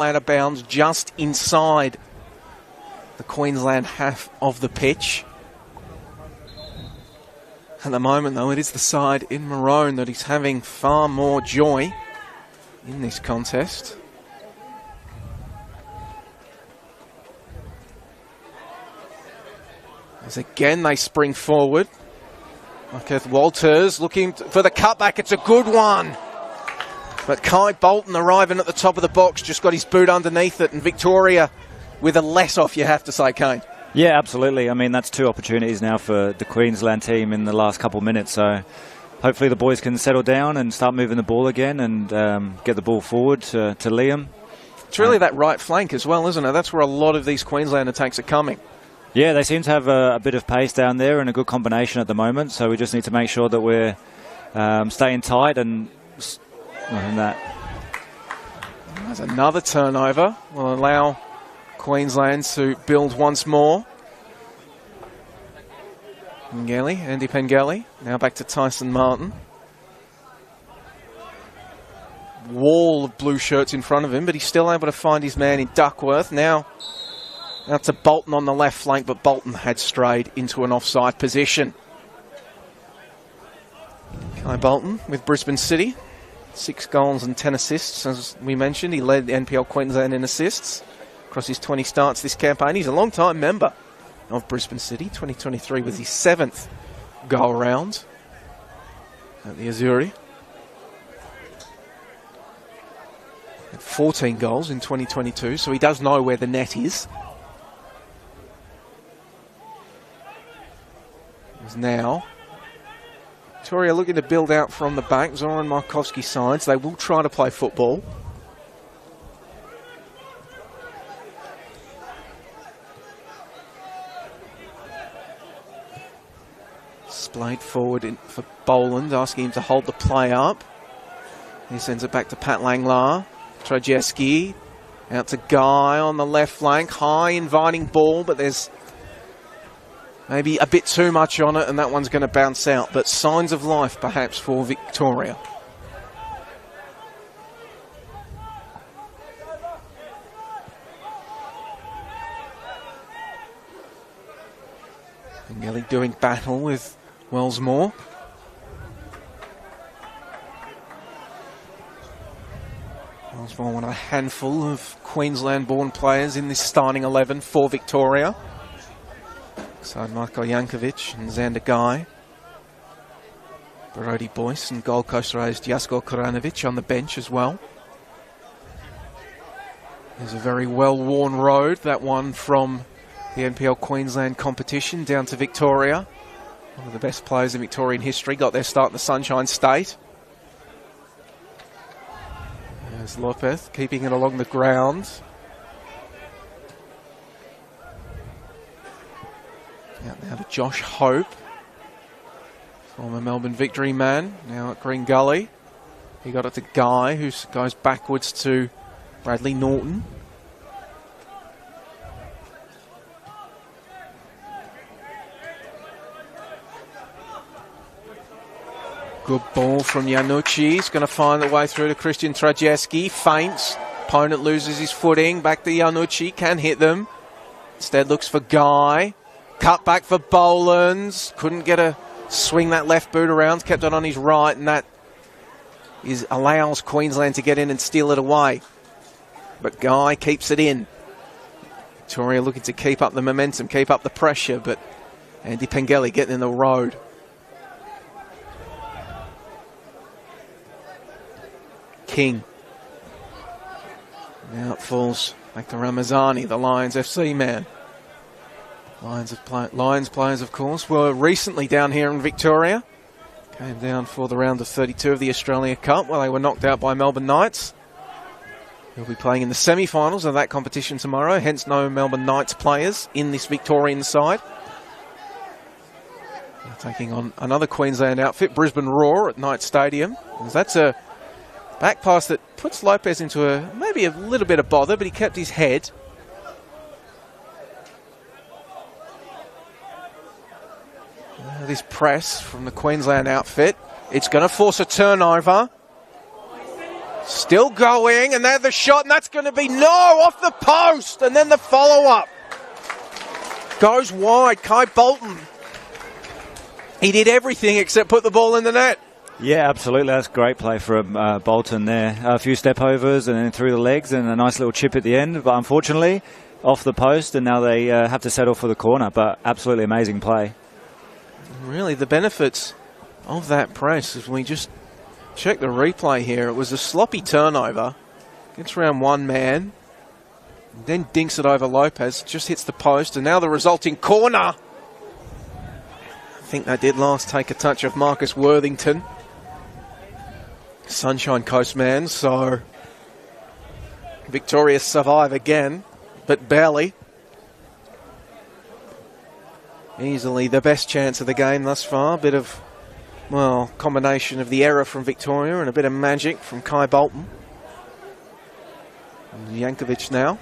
out of bounds just inside the Queensland half of the pitch. At the moment, though, it is the side in maroon that is having far more joy in this contest. As again they spring forward. Marketh Walters looking for the cutback. It's a good one. But Kai Bolton arriving at the top of the box, just got his boot underneath it, and Victoria with a let off, you have to say, Kane. Yeah, absolutely. I mean, that's 2 opportunities now for the Queensland team in the last couple of minutes. So hopefully the boys can settle down and start moving the ball again and get the ball forward to Liam. It's really that right flank as well, isn't it? That's where a lot of these Queensland attacks are coming. Yeah, they seem to have a bit of pace down there and a good combination at the moment. So we just need to make sure that we're staying tight and that. There's another turnover. Will allow Queensland to build once more. Andy Pengelly. Now back to Tyson Martin. Wall of blue shirts in front of him, but he's still able to find his man in Duckworth. Now to Bolton on the left flank, but Bolton had strayed into an offside position. Kai Bolton with Brisbane City. 6 goals and 10 assists, as we mentioned. He led the NPL Queensland in assists across his 20 starts this campaign. He's a long-time member of Brisbane City. 2023 was his 7th go-around at the Azuri. 14 goals in 2022, so he does know where the net is. Now Victoria looking to build out from the back. Zoran Markovski's sides. They will try to play football. Splayed forward for Boland, asking him to hold the play up. He sends it back to Pat Langlar. Trajeski out to Guy on the left flank. High, inviting ball, but there's maybe a bit too much on it, and that one's going to bounce out. But signs of life, perhaps, for Victoria. Pengelly doing battle with Wellsmore. Wellsmore, one of a handful of Queensland-born players in this starting 11 for Victoria. Side Marko Jankovic and Xander Guy. Brody Boyce and Gold Coast raised Jasko Koranovic on the bench as well. There's a very well-worn road, that one from the NPL Queensland competition down to Victoria. One of the best players in Victorian history got their start in the Sunshine State. There's Lopez keeping it along the ground. Out now to Josh Hope, former Melbourne Victory man, now at Green Gully. He got it to Guy, who goes backwards to Bradley Norton. Good ball from Yanucci. He's going to find the way through to Christian Trajeski. Feints. Opponent loses his footing. Back to Yanucci. Can hit them. Instead looks for Guy. Cut back for Boland. Couldn't get a swing that left boot around. Kept it on his right, and that allows Queensland to get in and steal it away. But Guy keeps it in. Victoria looking to keep up the momentum, keep up the pressure, but Andy Pengelly getting in the road. King. Now it falls back to Ramazani, the Lions FC man. Lions players, of course, were recently down here in Victoria. Came down for the round of 32 of the Australia Cup, where they were knocked out by Melbourne Knights. He'll be playing in the semi-finals of that competition tomorrow, hence no Melbourne Knights players in this Victorian side. They're taking on another Queensland outfit, Brisbane Roar at Knight Stadium. That's a back pass that puts Lopez into maybe a little bit of bother, but he kept his head. This press from the Queensland outfit. It's going to force a turnover. Still going, and there's the shot, and that's going to be off the post, and then the follow-up. Goes wide, Kai Bolton. He did everything except put the ball in the net. Yeah, absolutely. That's great play from Bolton there. A few step overs and then through the legs and a nice little chip at the end. But unfortunately, off the post, and now they have to settle for the corner. But absolutely amazing play. Really, the benefits of that press, if we just check the replay here, it was a sloppy turnover. Gets around one man, then dinks it over Lopez, just hits the post, and now the resulting corner. I think that did last take a touch of Marcus Worthington. Sunshine Coast man, so Victoria survive again, but barely. Easily the best chance of the game thus far. Bit of, well, combination of the error from Victoria and a bit of magic from Kai Bolton. And Jankovic now.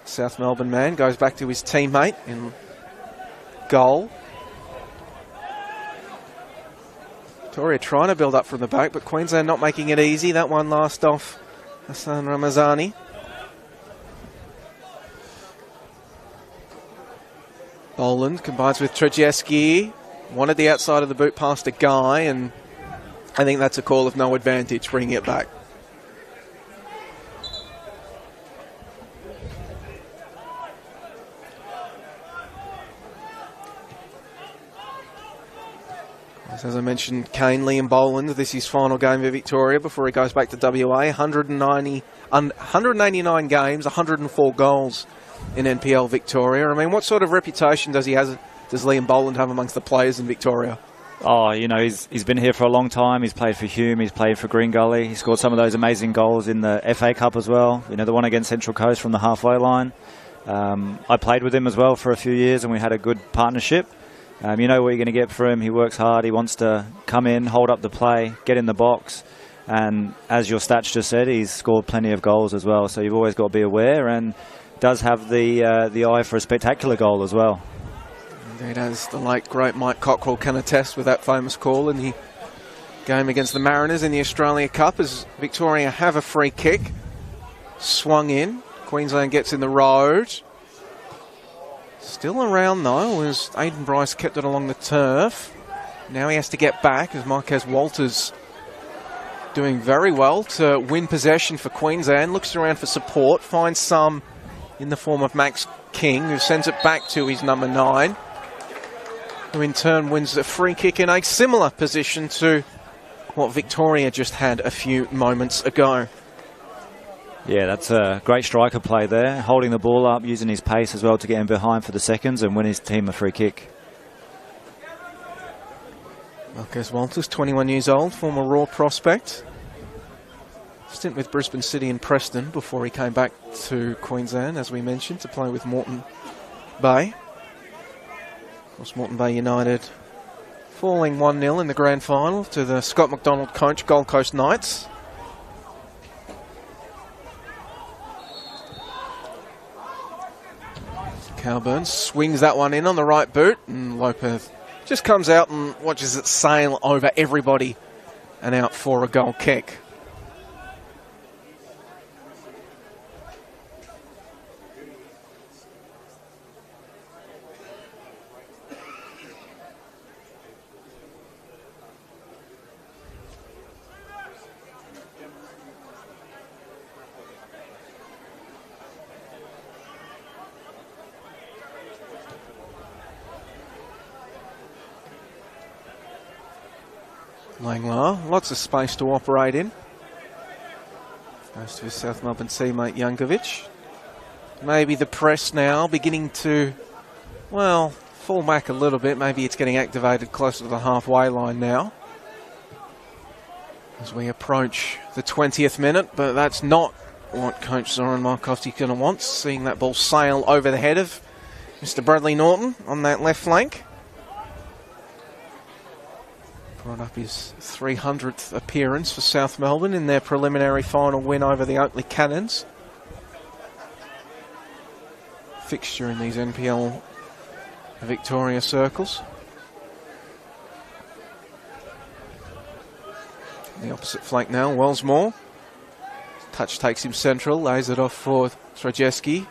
South Melbourne man goes back to his teammate in goal. Victoria trying to build up from the back, but Queensland not making it easy. That one last off Hassan Ramazani. Boland combines with Trajewski. Wanted the outside of the boot past a guy, and I think that's a call of no advantage, bringing it back. As I mentioned, Kane, Liam Boland, this is his final game for Victoria before he goes back to WA. 189 games, 104 goals in NPL Victoria. I mean, what sort of reputation does Liam Boland have amongst the players in Victoria? Oh, you know, he's been here for a long time. He's played for Hume. He's played for Green Gully. He scored some of those amazing goals in the FA Cup as well. You know, the one against Central Coast from the halfway line. I played with him as well for a few years, and we had a good partnership. You know what you're going to get for him. He works hard. He wants to come in, hold up the play, get in the box. And as your stats just said, he's scored plenty of goals as well. So you've always got to be aware, and does have the eye for a spectacular goal as well. Indeed, as the late, great Mike Cockrell can attest with that famous call in the game against the Mariners in the Australia Cup, as Victoria have a free kick. Swung in. Queensland gets in the road. Still around though, as Aidan Bryce kept it along the turf. Now he has to get back, as Marquez Walters doing very well to win possession for Queensland. Looks around for support, finds some in the form of Max King, who sends it back to his number 9, who in turn wins a free kick in a similar position to what Victoria just had a few moments ago. Yeah, that's a great striker play there, holding the ball up, using his pace as well to get in behind for the seconds and win his team a free kick. Marquez Walters, 21 years old, former Raw prospect. Stint with Brisbane City and Preston before he came back to Queensland, as we mentioned, to play with Moreton Bay. Of course, Moreton Bay United falling 1-0 in the grand final to the Scott McDonald coach Gold Coast Knights. Calburn swings that one in on the right boot, and Lopez just comes out and watches it sail over everybody and out for a goal kick. Langlar, lots of space to operate in. Goes to his South Melbourne teammate Jankovic. Maybe the press now beginning to, well, fall back a little bit. Maybe it's getting activated closer to the halfway line now, as we approach the 20th minute, but that's not what Coach Zoran Markovski's going to want, seeing that ball sail over the head of Mr. Bradley Norton on that left flank. Brought up his 300th appearance for South Melbourne in their preliminary final win over the Oakley Cannons. Fixture in these NPL Victoria circles. The opposite flank now, Wellsmore. Touch takes him central, lays it off for Trajeski.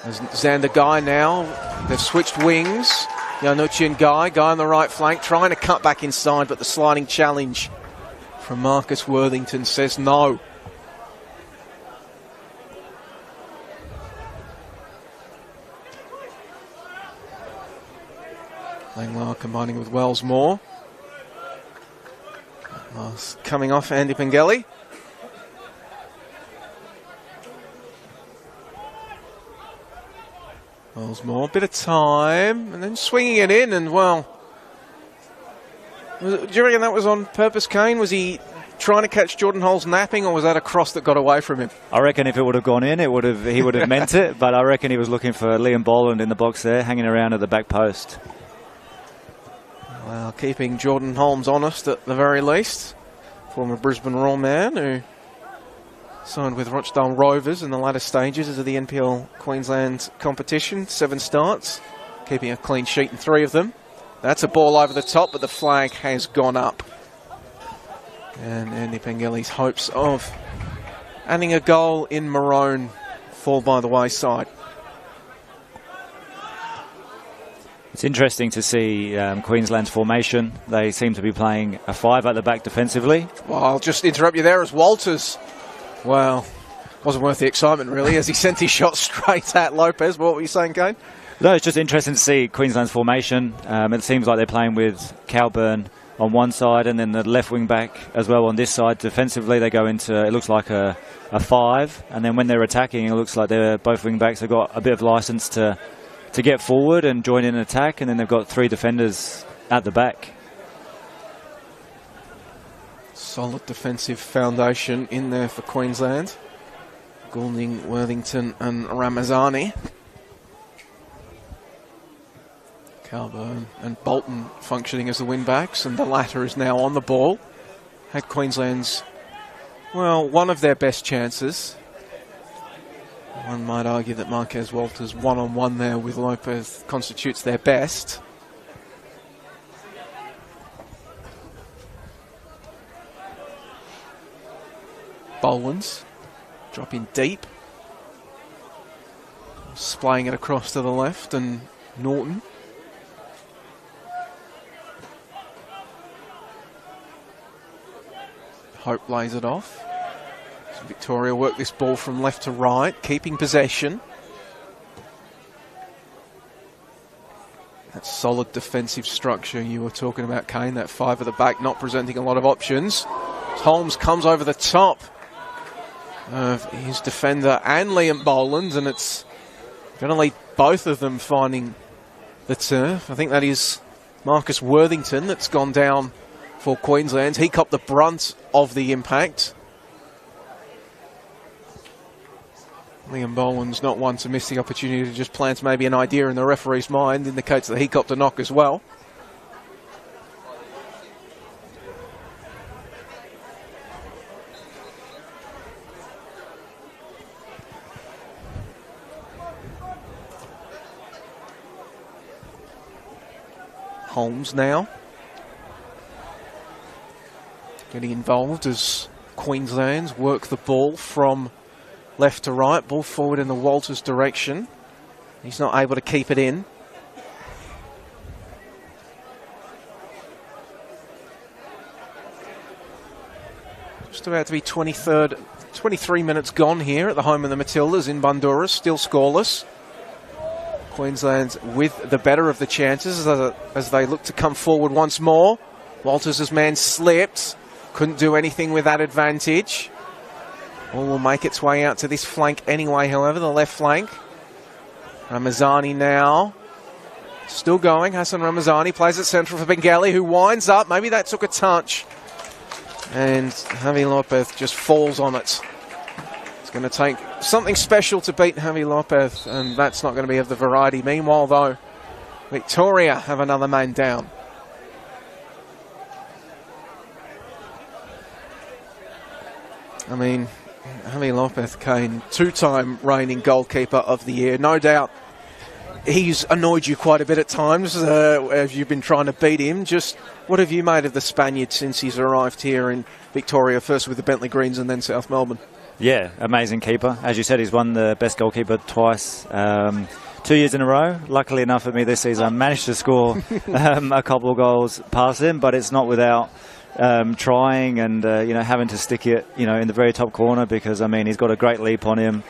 There's Xander Guy now. They've switched wings. Yanucci and Guy on the right flank, trying to cut back inside, but the sliding challenge from Marcus Worthington says no. Langlois combining with Wellsmore. Coming off Andy Pengelly. Wellsmore, bit of time, and then swinging it in, and well, do you reckon that was on purpose, Kane? Was he trying to catch Jordan Holes napping, or was that a cross that got away from him? I reckon if it would have gone in, he would have meant it, but I reckon he was looking for Liam Boland in the box there, hanging around at the back post. Well, keeping Jordan Holmes honest at the very least. Former Brisbane Roar man who signed with Rochdale Rovers in the latter stages of the NPL Queensland competition. 7 starts, keeping a clean sheet in 3 of them. That's a ball over the top, but the flag has gone up. And Andy Pengelly's hopes of adding a goal in maroon fall by the wayside. It's interesting to see Queensland's formation. They seem to be playing a 5 at the back defensively. Well, I'll just interrupt you there as Walters, well, wasn't worth the excitement really as he sent his shot straight at Lopez. What were you saying, Kane? No, it's just interesting to see Queensland's formation. It seems like they're playing with Cowburn on one side and then the left wing back as well on this side. Defensively, they go into, it looks like a 5, and then when they're attacking, it looks like they're both wing backs have got a bit of license to get forward and join in an attack, and then they've got 3 defenders at the back. Solid defensive foundation in there for Queensland. Goulding, Worthington and Ramazani. Calburn and Bolton functioning as the wing-backs, and the latter is now on the ball. Had Queensland's, well, one of their best chances. One might argue that Marquez Walters one-on-one there with Lopez constitutes their best. Bolwins dropping deep, splaying it across to the left, and Norton. Hope lays it off. So Victoria work this ball from left to right, keeping possession. That solid defensive structure you were talking about, Kane, that 5 at the back not presenting a lot of options. Holmes comes over the top of his defender and Liam Boland, and it's going to lead both of them finding the turf. I think that is Marcus Worthington that's gone down for Queensland. He copped the brunt of the impact. Liam Boland's not one to miss the opportunity to just plant maybe an idea in the referee's mind, indicates that he copped a knock as well. Holmes now getting involved as Queensland's work the ball from left to right, ball forward in the Walters direction. He's not able to keep it in. Just about to be 23 minutes gone here at the home of the Matildas in Bundoora, still scoreless. Queensland with the better of the chances as they look to come forward once more. Walters' man slipped, couldn't do anything with that advantage. Ball will make its way out to this flank anyway, however, the left flank. Ramazani now, still going. Hassan Ramazani plays it central for Pengelly, who winds up. Maybe that took a touch. And Javi Lopez just falls on it. It's going to take something special to beat Javi Lopez, and that's not going to be of the variety. Meanwhile, though, Victoria have another man down. I mean, Javi Lopez, Kane, 2-time reigning goalkeeper of the year. No doubt he's annoyed you quite a bit at times as you've been trying to beat him. Just what have you made of the Spaniard since he's arrived here in Victoria, first with the Bentley Greens and then South Melbourne? Yeah, amazing keeper. As you said, he's won the best goalkeeper twice. 2 years in a row. Luckily enough for me this season, I managed to score a couple of goals past him, but it's not without trying and having to stick it in the very top corner, because I mean he's got a great leap on him.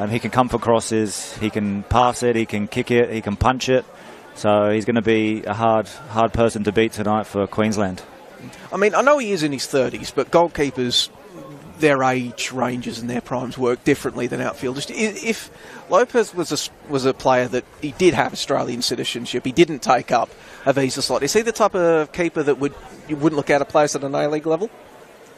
He can come for crosses, he can pass it, he can kick it, he can punch it. So he's going to be a hard person to beat tonight for Queensland. I mean, I know he is in his 30s, but goalkeepers, their age ranges and their primes work differently than outfielders. If Lopez was a player that he did have Australian citizenship, he didn't take up a visa slot, is he the type of keeper that you wouldn't look out of place at an A-League level?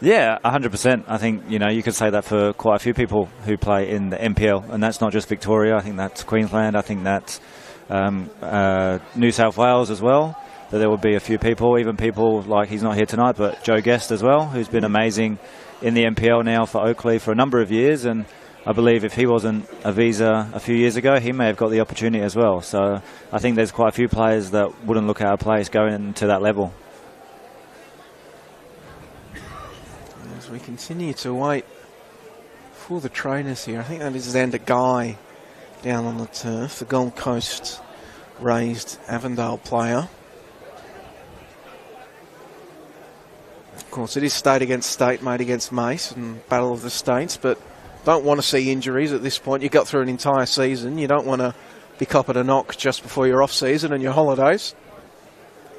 Yeah, 100%. I think, you could say that for quite a few people who play in the NPL, and that's not just Victoria. I think that's Queensland. I think that's New South Wales as well. That there would be a few people, even people like, he's not here tonight, but Joe Guest as well, who's been amazing in the NPL now for Oakley for a number of years. And I believe if he wasn't a visa a few years ago, he may have got the opportunity as well. So I think there's quite a few players that wouldn't look out of place going to that level. As we continue to wait for the trainers here, I think that is Xander Guy down on the turf, the Gold Coast raised Avondale player. Of course, it is state against state, mate against mate, and battle of the states, but don't want to see injuries at this point. You got through an entire season. You don't want to be copping a knock just before your off-season and your holidays.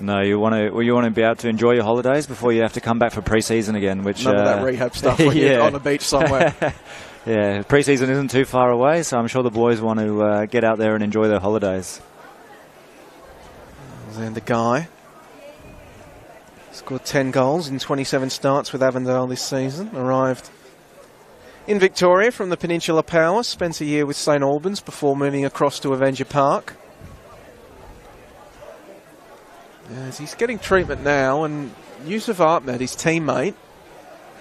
No, you want to be able to enjoy your holidays before you have to come back for pre-season again. Which none of that rehab stuff when you're on the beach somewhere. Yeah, pre-season isn't too far away, so I'm sure the boys want to get out there and enjoy their holidays. And the guy scored 10 goals in 27 starts with Avondale this season. Arrived in Victoria from the Peninsula Power. Spent a year with St Albans before moving across to Avenger Park. As he's getting treatment now, and Yusuf Ahmed, his teammate,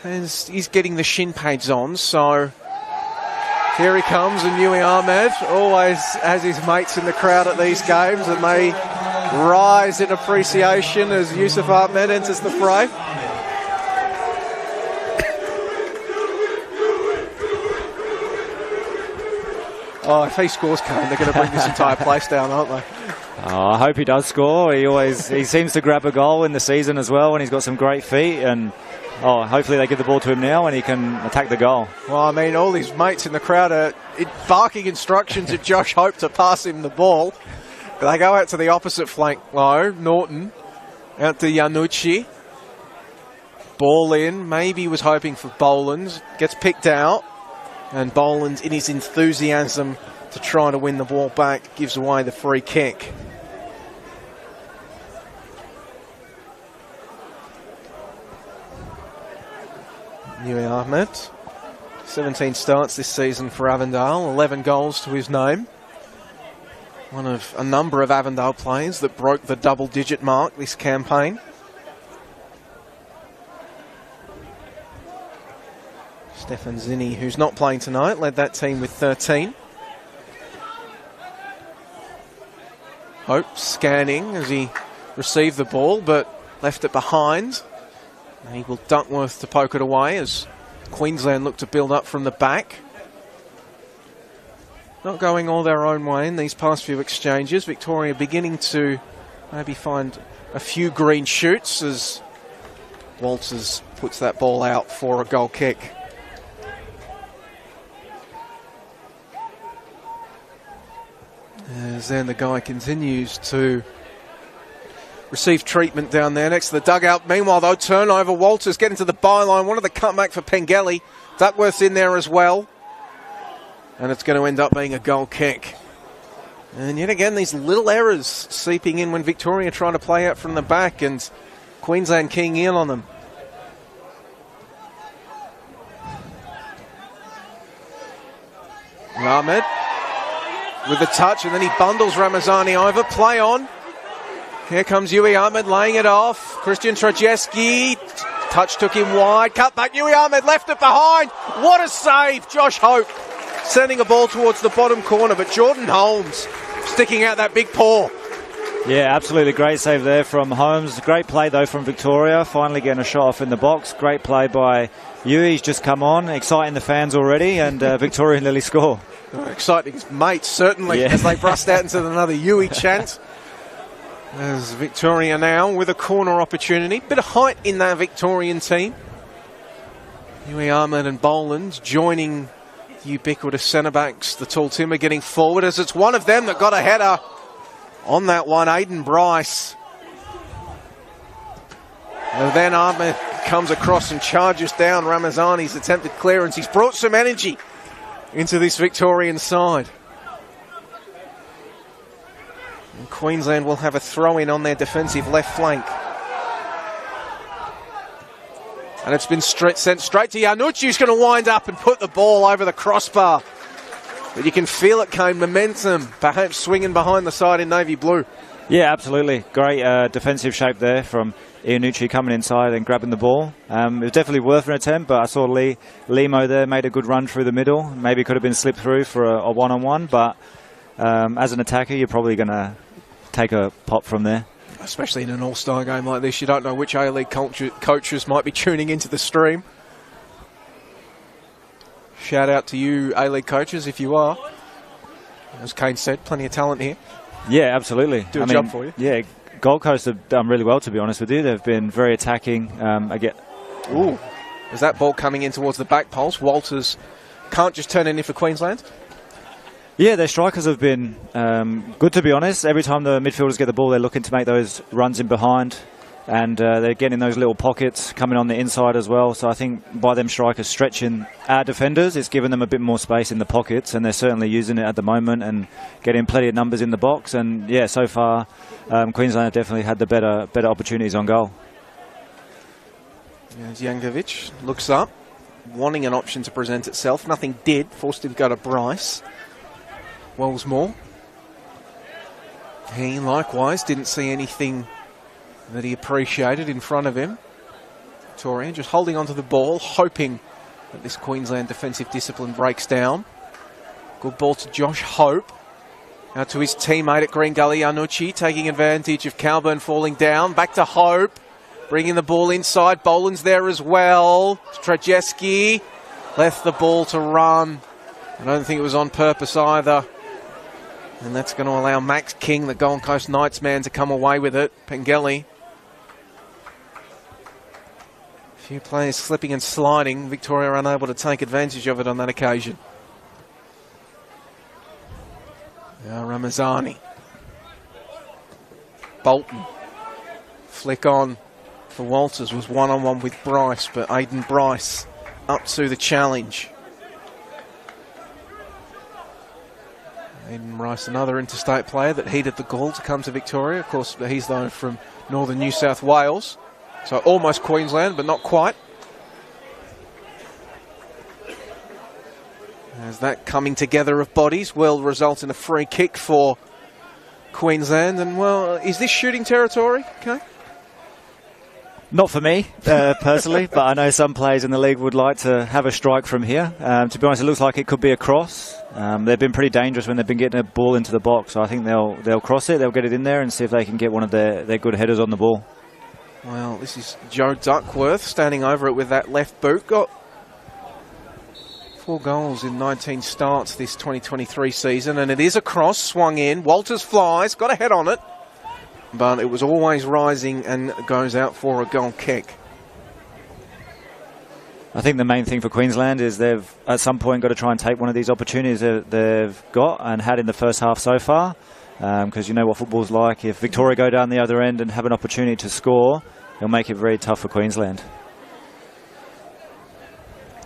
he's getting the shin pads on, so here he comes, and Yui Ahmed always has his mates in the crowd at these games, and they rise in appreciation as Yusuf Ahmed enters the fray. Oh, if he scores, Kane, they're going to bring this entire place down, aren't they? Oh, I hope he does score. He seems to grab a goal in the season as well, and he's got some great feet. And hopefully they give the ball to him now and he can attack the goal. Well, I mean, all his mates in the crowd are barking instructions at Josh Hope to pass him the ball. They go out to the opposite flank, though. Norton out to Yanucci. Ball in. Maybe was hoping for Boland. Gets picked out. And Boland, in his enthusiasm to try to win the ball back, gives away the free kick. Yui Ahmed, 17 starts this season for Avondale, 11 goals to his name. One of a number of Avondale players that broke the double-digit mark this campaign. Stefan Zinni, who's not playing tonight, led that team with 13. Hope scanning as he received the ball, but left it behind. Eagle Duckworth to poke it away as Queensland look to build up from the back. Not going all their own way in these past few exchanges. Victoria beginning to maybe find a few green shoots as Walters puts that ball out for a goal kick. As then the guy continues to receive treatment down there next to the dugout. Meanwhile, though, turnover. Walters getting to the byline. Wanted the cutback for Pengelly. Duckworth's in there as well. And it's going to end up being a goal kick. And yet again, these little errors seeping in when Victoria trying to play out from the back and Queensland keying in on them. Ahmed with the touch, and then he bundles Ramazani over. Play on. Here comes Yui Ahmed laying it off. Christian Trajeski. Touch took him wide. Cut back. Yui Ahmed left it behind. What a save. Josh Hope sending a ball towards the bottom corner, but Jordan Holmes sticking out that big paw. Yeah, absolutely great save there from Holmes. Great play, though, from Victoria. Finally getting a shot off in the box. Great play by Yui. He's just come on, exciting the fans already, and Victoria nearly score. Exciting his mates, certainly, as they burst out into another Yui chant. There's Victoria now with a corner opportunity. Bit of height in that Victorian team. Yui Ahmed and Boland joining the ubiquitous centre-backs. The tall Timber getting forward as it's one of them that got a header on that one, Aiden Bryce. And then Ahmed comes across and charges down Ramazani's attempted clearance. He's brought some energy into this Victorian side. And Queensland will have a throw-in on their defensive left flank. And it's been sent straight to Yanucci, who's going to wind up and put the ball over the crossbar. But you can feel it came momentum, perhaps swinging behind the side in navy blue. Yeah, absolutely. Great defensive shape there from Ianucci coming inside and grabbing the ball. It was definitely worth an attempt, but I saw Limo there made a good run through the middle. Maybe could have been slipped through for a one-on-one, but as an attacker, you're probably going to take a pop from there. Especially in an all-star game like this, you don't know which A-League coaches might be tuning into the stream. Shout out to you, A-League coaches, if you are. As Kane said, plenty of talent here. Yeah, absolutely. Do a job for you. Yeah, Gold Coast have done really well, to be honest with you. They've been very attacking. Ooh, is that ball coming in towards the back post? Walters can't just turn it in for Queensland. Yeah, their strikers have been good, to be honest. Every time the midfielders get the ball, they're looking to make those runs in behind. And they're getting those little pockets coming on the inside as well. So I think by them strikers stretching our defenders, it's given them a bit more space in the pockets, and they're certainly using it at the moment and getting plenty of numbers in the box. And yeah, so far, Queensland have definitely had the better opportunities on goal. As Jankovic looks up, wanting an option to present itself. Nothing did, forced him to go to Bryce. Wellsmore. He likewise didn't see anything that he appreciated in front of him. Victoria just holding onto the ball, hoping that this Queensland defensive discipline breaks down. Good ball to Josh Hope. Out to his teammate at Green Gully, Ianucci, taking advantage of Calburn falling down. Back to Hope, bringing the ball inside. Boland's there as well. Trajeski left the ball to run. I don't think it was on purpose either. And that's going to allow Max King, the Gold Coast Knights man, to come away with it. Pengelly. A few players slipping and sliding. Victoria unable to take advantage of it on that occasion. Now Ramazani. Bolton. Flick on for Walters. Was one-on-one with Bryce, but Aiden Bryce up to the challenge. Aiden Bryce, another interstate player that heeded the call to come to Victoria. Of course, he's though from northern New South Wales. So almost Queensland, but not quite. As that coming together of bodies will result in a free kick for Queensland. And, well, is this shooting territory? Okay. Not for me, personally, but I know some players in the league would like to have a strike from here. To be honest, it looks like it could be a cross. They've been pretty dangerous when they've been getting a ball into the box. So I think they'll cross it, they'll get it in there and see if they can get one of their good headers on the ball. Well, this is Joe Duckworth standing over it with that left boot. Got 4 goals in 19 starts this 2023 season, and it is a cross, swung in. Walters flies, got a head on it, but it was always rising and goes out for a goal kick. I think the main thing for Queensland is they've at some point got to try and take one of these opportunities that they've got and had in the first half so far, because you know what football's like. If Victoria go down the other end and have an opportunity to score, it'll make it very tough for Queensland.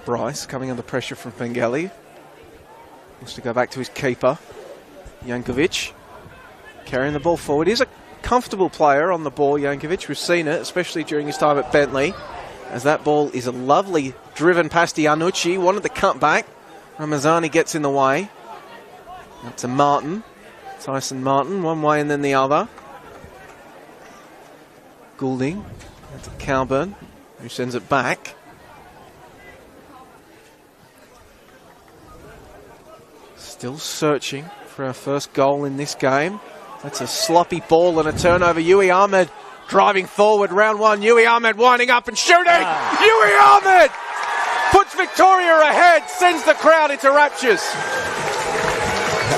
Bryce coming under pressure from Pengelly. Wants to go back to his keeper, Jankovic. Carrying the ball forward. He's a comfortable player on the ball, Jankovic. We've seen it, especially during his time at Bentley. As that ball is a lovely driven past Ianucci. Wanted the cut back. Ramazani gets in the way. Up to Martin. Tyson Martin, one way and then the other. Goulding. Up to Calburn, who sends it back. Still searching for our first goal in this game. That's a sloppy ball and a turnover. Yui Ahmed driving forward, round one. Yui Ahmed winding up and shooting. Yui Ahmed puts Victoria ahead, sends the crowd into raptures.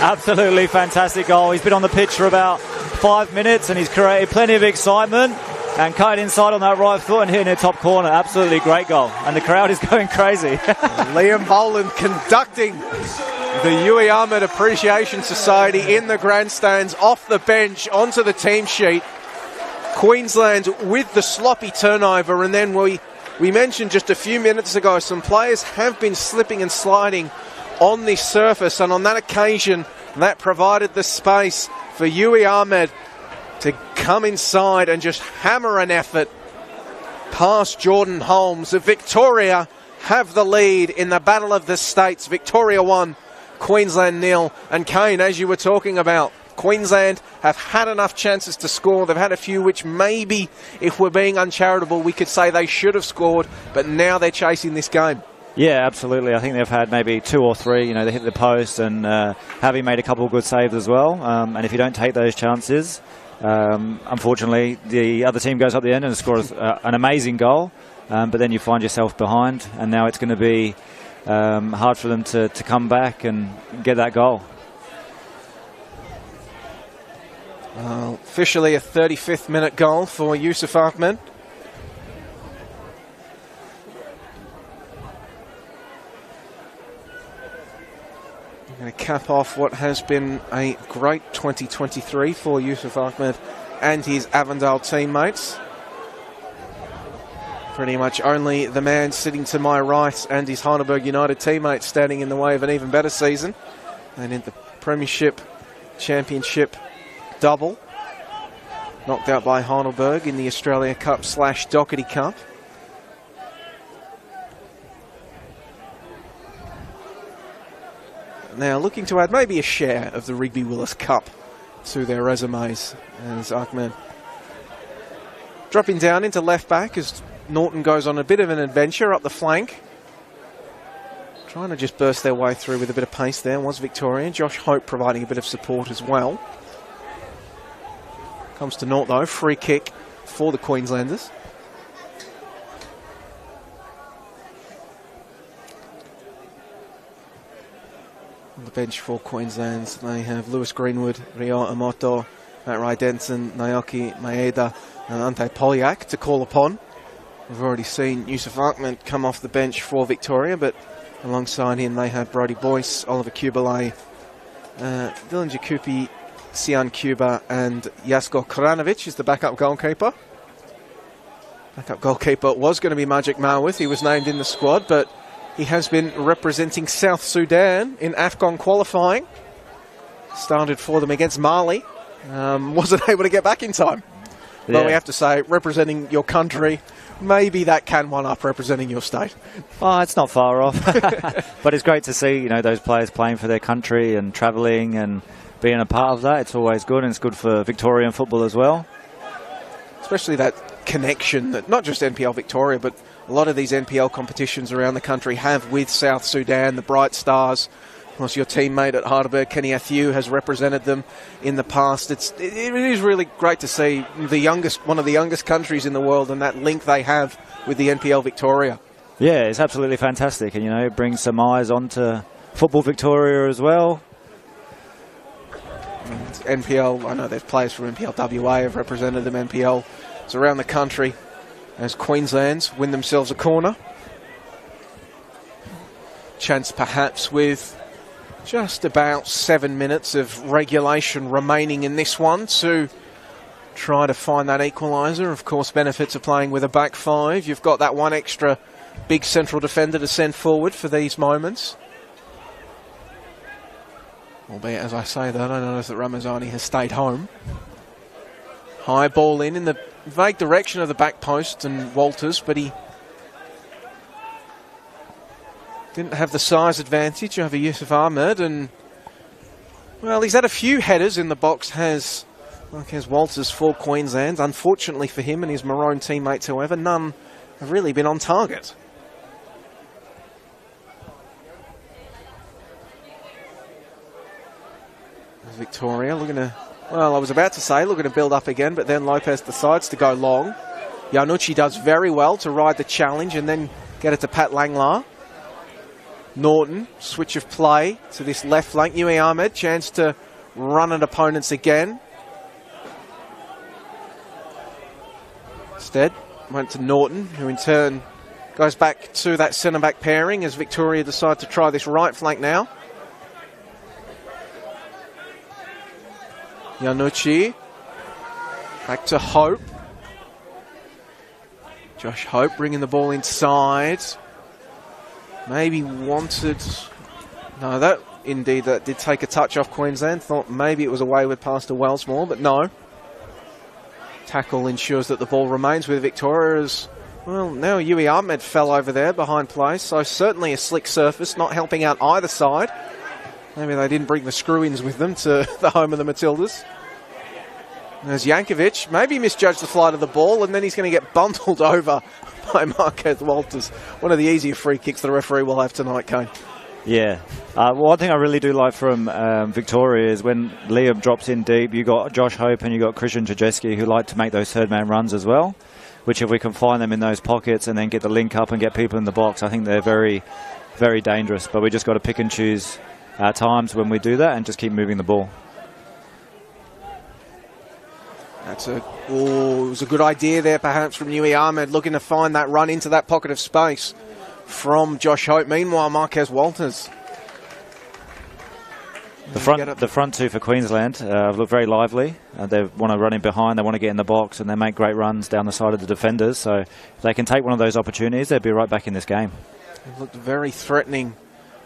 Absolutely fantastic goal. He's been on the pitch for about 5 minutes and he's created plenty of excitement and cut inside on that right foot and hitting the top corner. Absolutely great goal. And the crowd is going crazy. Liam Boland conducting the Yui Ahmed Appreciation Society in the grandstands, off the bench, onto the team sheet. Queensland with the sloppy turnover, and then we mentioned just a few minutes ago some players have been slipping and sliding on this surface, and on that occasion that provided the space for Yui Ahmed to come inside and just hammer an effort past Jordan Holmes. Victoria have the lead in the Battle of the States. Victoria 1, Queensland 0. And Kane, as you were talking about, Queensland have had enough chances to score. They've had a few which maybe, if we're being uncharitable, we could say they should have scored, but now they're chasing this game. Yeah, absolutely. I think they've had maybe 2 or 3. You know, they hit the post, and Javi made a couple of good saves as well. And if you don't take those chances, unfortunately, the other team goes up the end and scores an amazing goal. But then you find yourself behind, and now it's going to be hard for them to come back and get that goal. Officially a 35th minute goal for Yusuf Ahmed. I'm going to cap off what has been a great 2023 for Yusuf Ahmed and his Avondale teammates. Pretty much only the man sitting to my right and his Heidelberg United teammates standing in the way of an even better season. And in the Premiership Championship double, knocked out by Heidelberg in the Australia Cup / Doherty Cup. Now looking to add maybe a share of the Rigby Willis Cup to their resumes, as Ahmed dropping down into left back as Norton goes on a bit of an adventure up the flank. Trying to just burst their way through with a bit of pace there was Victoria. Josh Hope providing a bit of support as well. Comes to naught though, free kick for the Queenslanders. On the bench for Queensland, they have Lewis Greenwood, Rio Amoto, Matt Rydenson, Naoki Maeda and Ante Polyak to call upon. We've already seen Yusuf Ahmed come off the bench for Victoria, but alongside him they have Brody Boyce, Oliver Kubalay, Dylan Jakupi, Sian Cuba and Jasko Koranovic is the backup goalkeeper. Backup goalkeeper was going to be Majik Mawith. He was named in the squad, but he has been representing South Sudan in AFCON qualifying. Started for them against Mali. Wasn't able to get back in time. Yeah. But we have to say, representing your country, maybe that can one up representing your state. Oh, it's not far off. But it's great to see, you know, those players playing for their country and travelling and being a part of that. It's always good, and it's good for Victorian football as well. Especially that connection that not just NPL Victoria, but a lot of these NPL competitions around the country have with South Sudan, the Bright Stars. Of course, your teammate at Heidelberg, Kenny Athieu, has represented them in the past. It is really great to see one of the youngest countries in the world, and that link they have with the NPL Victoria. Yeah, it's absolutely fantastic, and you know, it brings some eyes onto Football Victoria as well. And NPL, I know there's players from NPL WA have represented them. NPL is around the country as Queensland's win themselves a corner. Chance perhaps with just about 7 minutes of regulation remaining in this one to try to find that equaliser. Of course, benefits of playing with a back five. You've got that one extra big central defender to send forward for these moments. Albeit, as I say that, I notice that Ramazani has stayed home. High ball in the vague direction of the back post and Walters, but he didn't have the size advantage over Yusuf Ahmed, and well, he's had a few headers in the box, has Walters for Queensland. Unfortunately for him and his Maroon teammates, however, none have really been on target. Victoria looking to, well, I was about to say looking to build up again, but then Lopez decides to go long. Iannucci does very well to ride the challenge and then get it to Pat Langlar. Norton, switch of play to this left flank. Yui Ahmed, chance to run at opponents again. Instead, went to Norton, who in turn goes back to that centre-back pairing as Victoria decide to try this right flank now. Iannucci, back to Hope. Josh Hope bringing the ball inside. Maybe wanted... No, that did take a touch off Queensland. Thought maybe it was a wayward pass to Wellsmore, but no. Tackle ensures that the ball remains with Victoria as, well, now Yui Ahmed fell over there behind play, so certainly a slick surface, not helping out either side. Maybe they didn't bring the screw-ins with them to the home of the Matildas. There's Jankovic, maybe misjudged the flight of the ball, and then he's going to get bundled over by Marquez Walters. One of the easier free kicks the referee will have tonight, Kane. Yeah. One thing I really do like from Victoria is when Liam drops in deep, you got Josh Hope and you got Christian Trzajeski who like to make those third-man runs as well, which if we can find them in those pockets and then get the link up and get people in the box, I think they're very, very dangerous. But we just got to pick and choose our times when we do that and just keep moving the ball. It was a good idea there perhaps from Yui Ahmed, looking to find that run into that pocket of space from Josh Hope. Meanwhile, Marquez Walters. The front two for Queensland look very lively. They want to run in behind, they want to get in the box, and they make great runs down the side of the defenders. So if they can take one of those opportunities, they'll be right back in this game. They've looked very threatening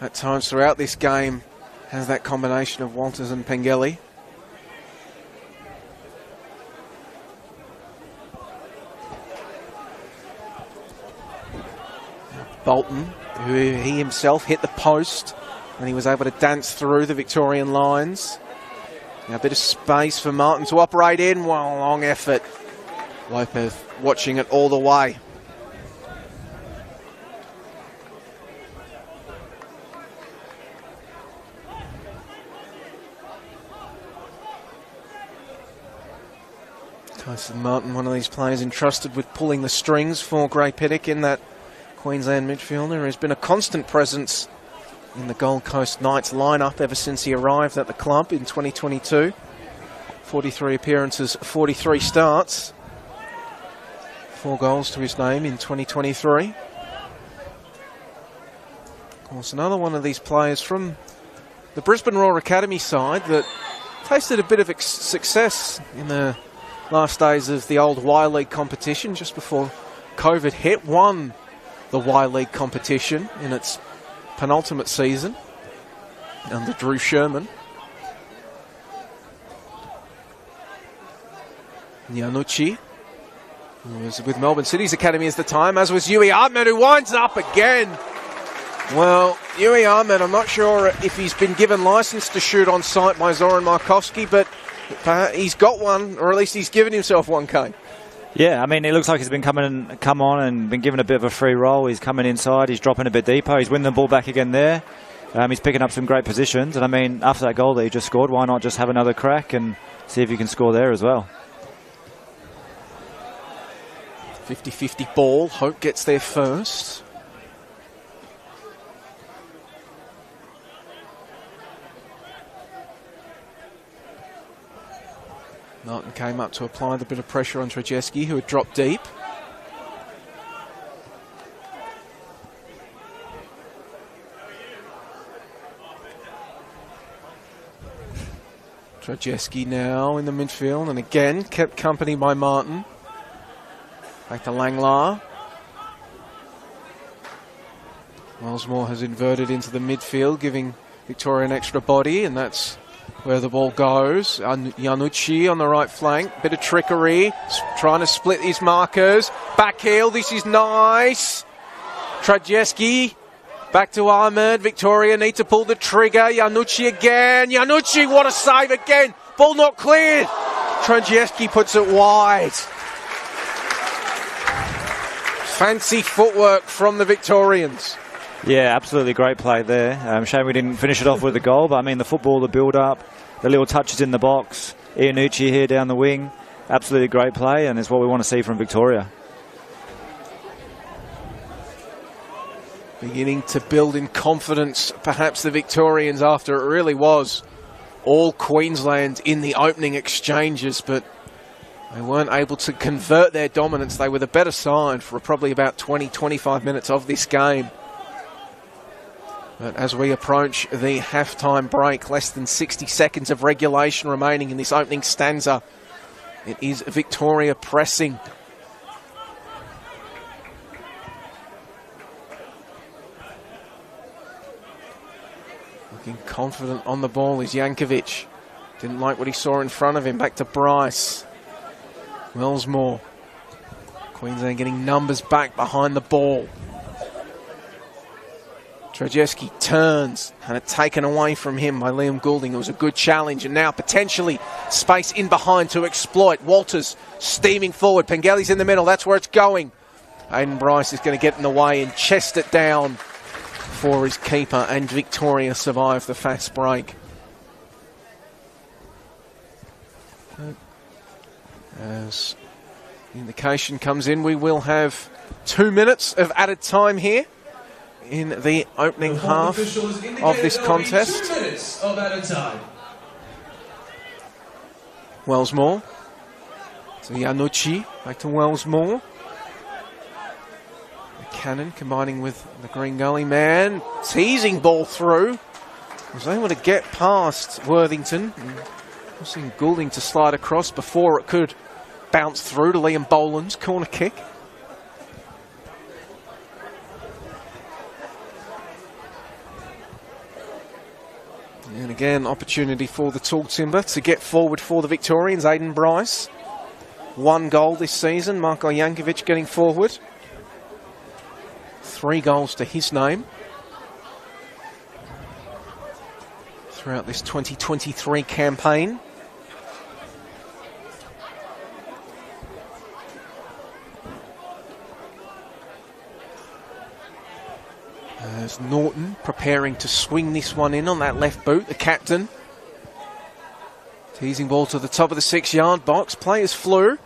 at times throughout this game. Has that combination of Walters and Pengelly. Bolton, who he himself hit the post and he was able to dance through the Victorian lines. Now a bit of space for Martin to operate in. Well, long effort. Lopez watching it all the way. Tyson Martin, one of these players entrusted with pulling the strings for Gray Pittock in that Queensland midfielder, has been a constant presence in the Gold Coast Knights lineup ever since he arrived at the club in 2022. 43 appearances, 43 starts. 4 goals to his name in 2023. Of course, another one of these players from the Brisbane Roar Academy side that tasted a bit of success in the last days of the old Y League competition just before COVID hit. Won the Y League competition in its penultimate season under Drew Sherman. Iannucci, who was with Melbourne City's academy at the time, as was Yui Ahmed, who winds up again. Well, Yui Ahmed, I'm not sure if he's been given license to shoot on sight by Zoran Markovski, but he's got one, or at least he's given himself one, Kane. Yeah, I mean, it looks like he's been come on and been given a bit of a free roll. He's coming inside, he's dropping a bit deeper, he's winning the ball back again there. He's picking up some great positions, and I mean, after that goal that he just scored, why not just have another crack and see if he can score there as well. 50-50 ball, Hope gets there first. Martin came up to apply the bit of pressure on Trzajeski, who had dropped deep. Trzajeski now in the midfield, and again kept company by Martin. Back to Langlar. Wellsmore has inverted into the midfield, giving Victoria an extra body, and that's where the ball goes. Iannucci on the right flank. Bit of trickery. Trying to split his markers. Back heel. This is nice. Trzajeski. Back to Ahmed. Victoria need to pull the trigger. Iannucci again. Iannucci, what a save again. Ball not cleared. Trzajeski puts it wide. Fancy footwork from the Victorians. Yeah, absolutely great play there. Shame we didn't finish it off with a goal, but I mean, the football, the build-up, the little touches in the box. Iannucci here down the wing. Absolutely great play, and it's what we want to see from Victoria. Beginning to build in confidence, perhaps the Victorians, after it really was all Queensland in the opening exchanges, but they weren't able to convert their dominance. They were the better side for probably about 20-25 minutes of this game. But as we approach the halftime break, less than 60 seconds of regulation remaining in this opening stanza, it is Victoria pressing. Looking confident on the ball is Jankovic. Didn't like what he saw in front of him. Back to Bryce. Wellsmore. Queensland getting numbers back behind the ball. Trajewski turns, and it taken away from him by Liam Goulding. It was a good challenge, and now potentially space in behind to exploit. Walters steaming forward. Pengelly's in the middle. That's where it's going. Aiden Bryce is going to get in the way and chest it down for his keeper, and Victoria survived the fast break. As the indication comes in, we will have 2 minutes of added time here in the opening half of this contest. 2 minutes of added time. Wellsmore to Iannucci, back to Wellsmore. Cannon combining with the Green Gully man, teasing ball through. Was able to get past Worthington, forcing Goulding to slide across before it could bounce through to Liam Boland's corner kick. And again, opportunity for the Tall Timber to get forward for the Victorians. Aiden Bryce, 1 goal this season. Marko Jankovic getting forward. 3 goals to his name throughout this 2023 campaign. As Norton preparing to swing this one in on that left boot, the captain. Teasing ball to the top of the 6-yard box. Players flew.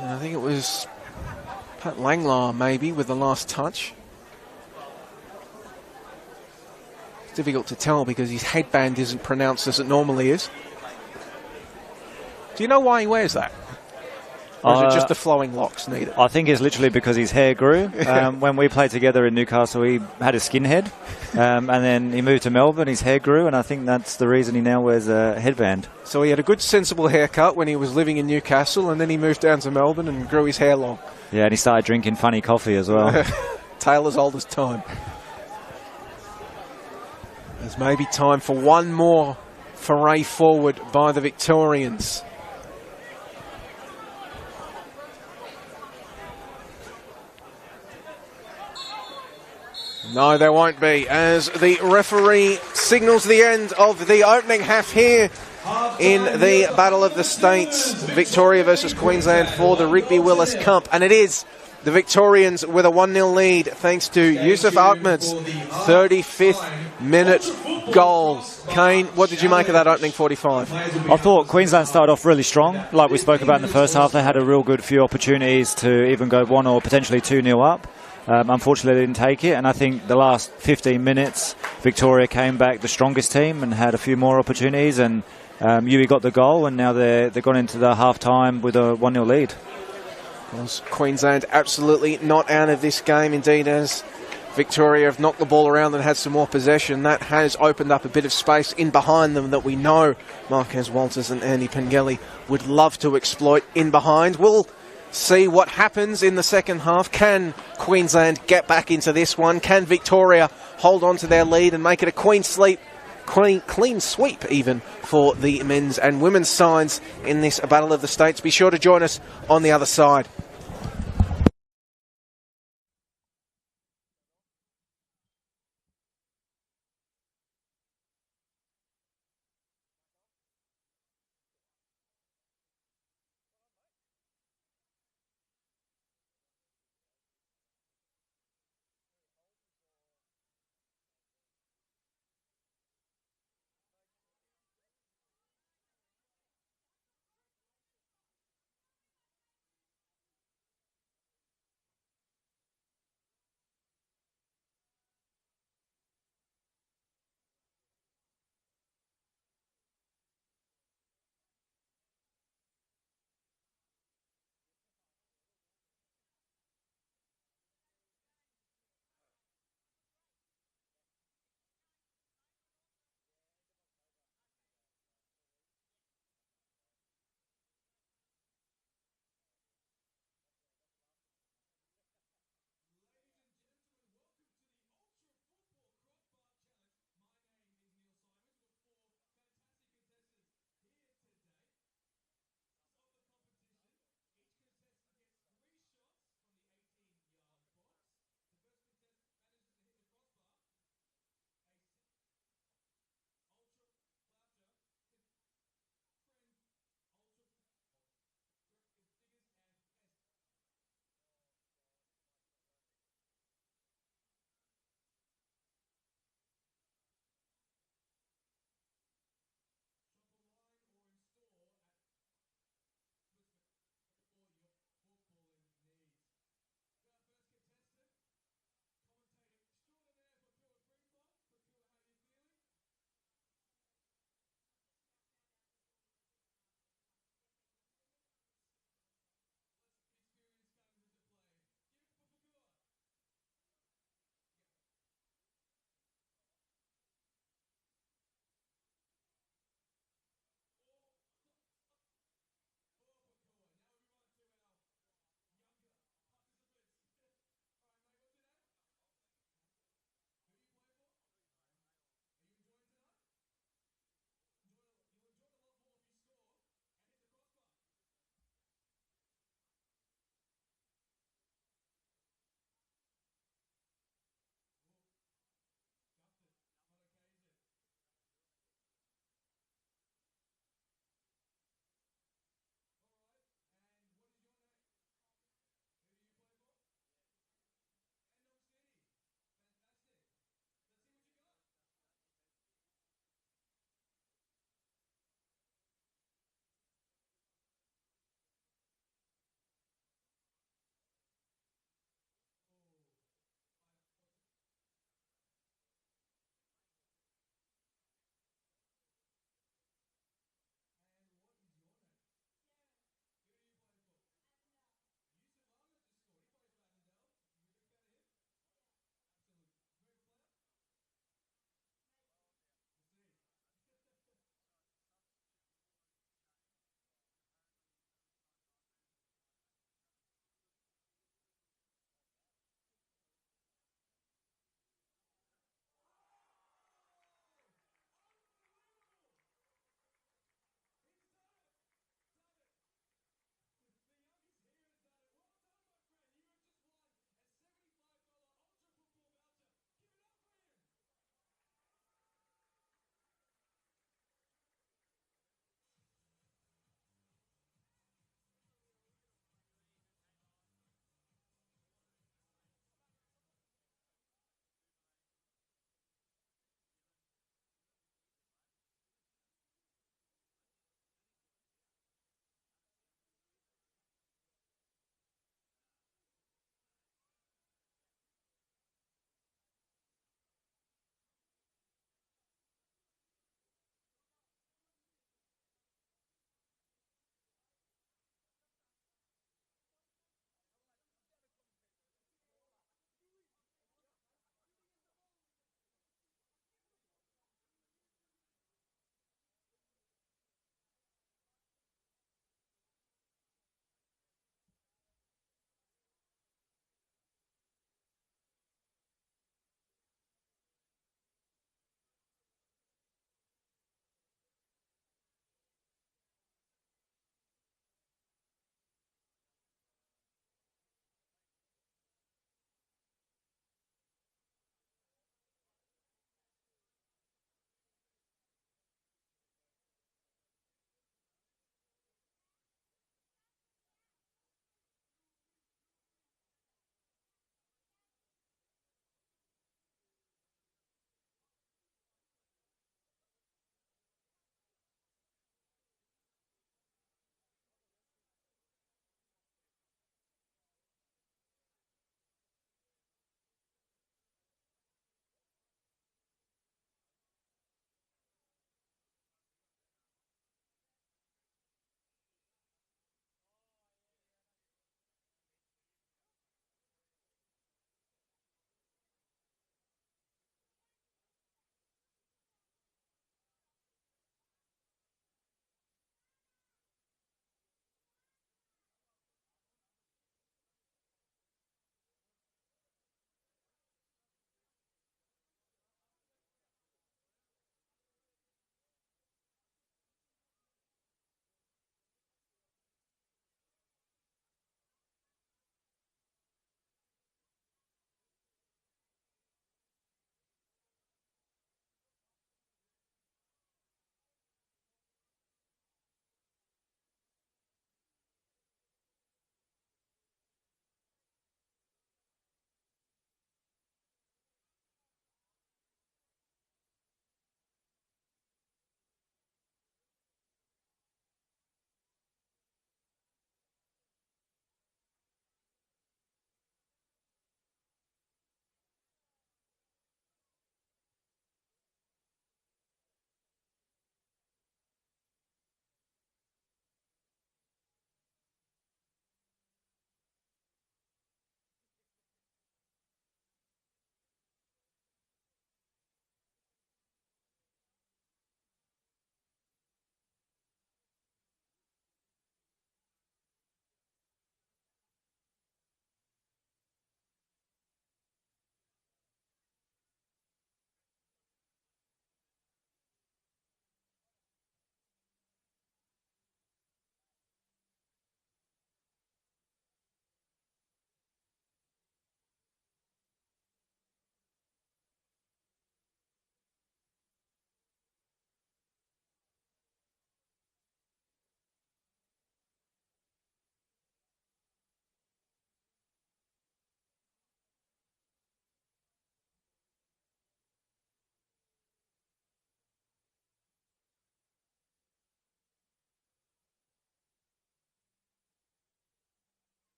And I think it was Pat Langlar maybe with the last touch. It's difficult to tell because his headband isn't pronounced as it normally is. Do you know why he wears that? Or is it just the flowing locks needed? I think it's literally because his hair grew. When we played together in Newcastle, he had a skinhead. And then he moved to Melbourne, his hair grew, and I think that's the reason he now wears a headband. So he had a good, sensible haircut when he was living in Newcastle, and then he moved down to Melbourne and grew his hair long. Yeah, and he started drinking funny coffee as well. Tale as old as time. There's maybe time for one more foray forward by the Victorians. No, there won't be, as the referee signals the end of the opening half here in the Battle of the States, Victoria versus Queensland for the Rigby Willis Cup. And it is the Victorians with a 1-0 lead thanks to Yusuf Ahmed's 35th minute goal. Kane, what did you make of that opening 45? I thought Queensland started off really strong. Like we spoke about in the first half, they had a real good few opportunities to even go 1 or potentially 2-0 up. Unfortunately, they didn't take it, and I think the last 15 minutes, Victoria came back the strongest team and had a few more opportunities, and Uwe got the goal, and now they've gone into the half-time with a 1-0 lead. Because Queensland absolutely not out of this game, indeed, as Victoria have knocked the ball around and had some more possession. That has opened up a bit of space in behind them that we know Marquez Walters and Andy Pengelly would love to exploit in behind. We'll see what happens in the second half. Can Queensland get back into this one? Can Victoria hold on to their lead and make it a clean sweep even for the men's and women's sides in this Battle of the States? Be sure to join us on the other side.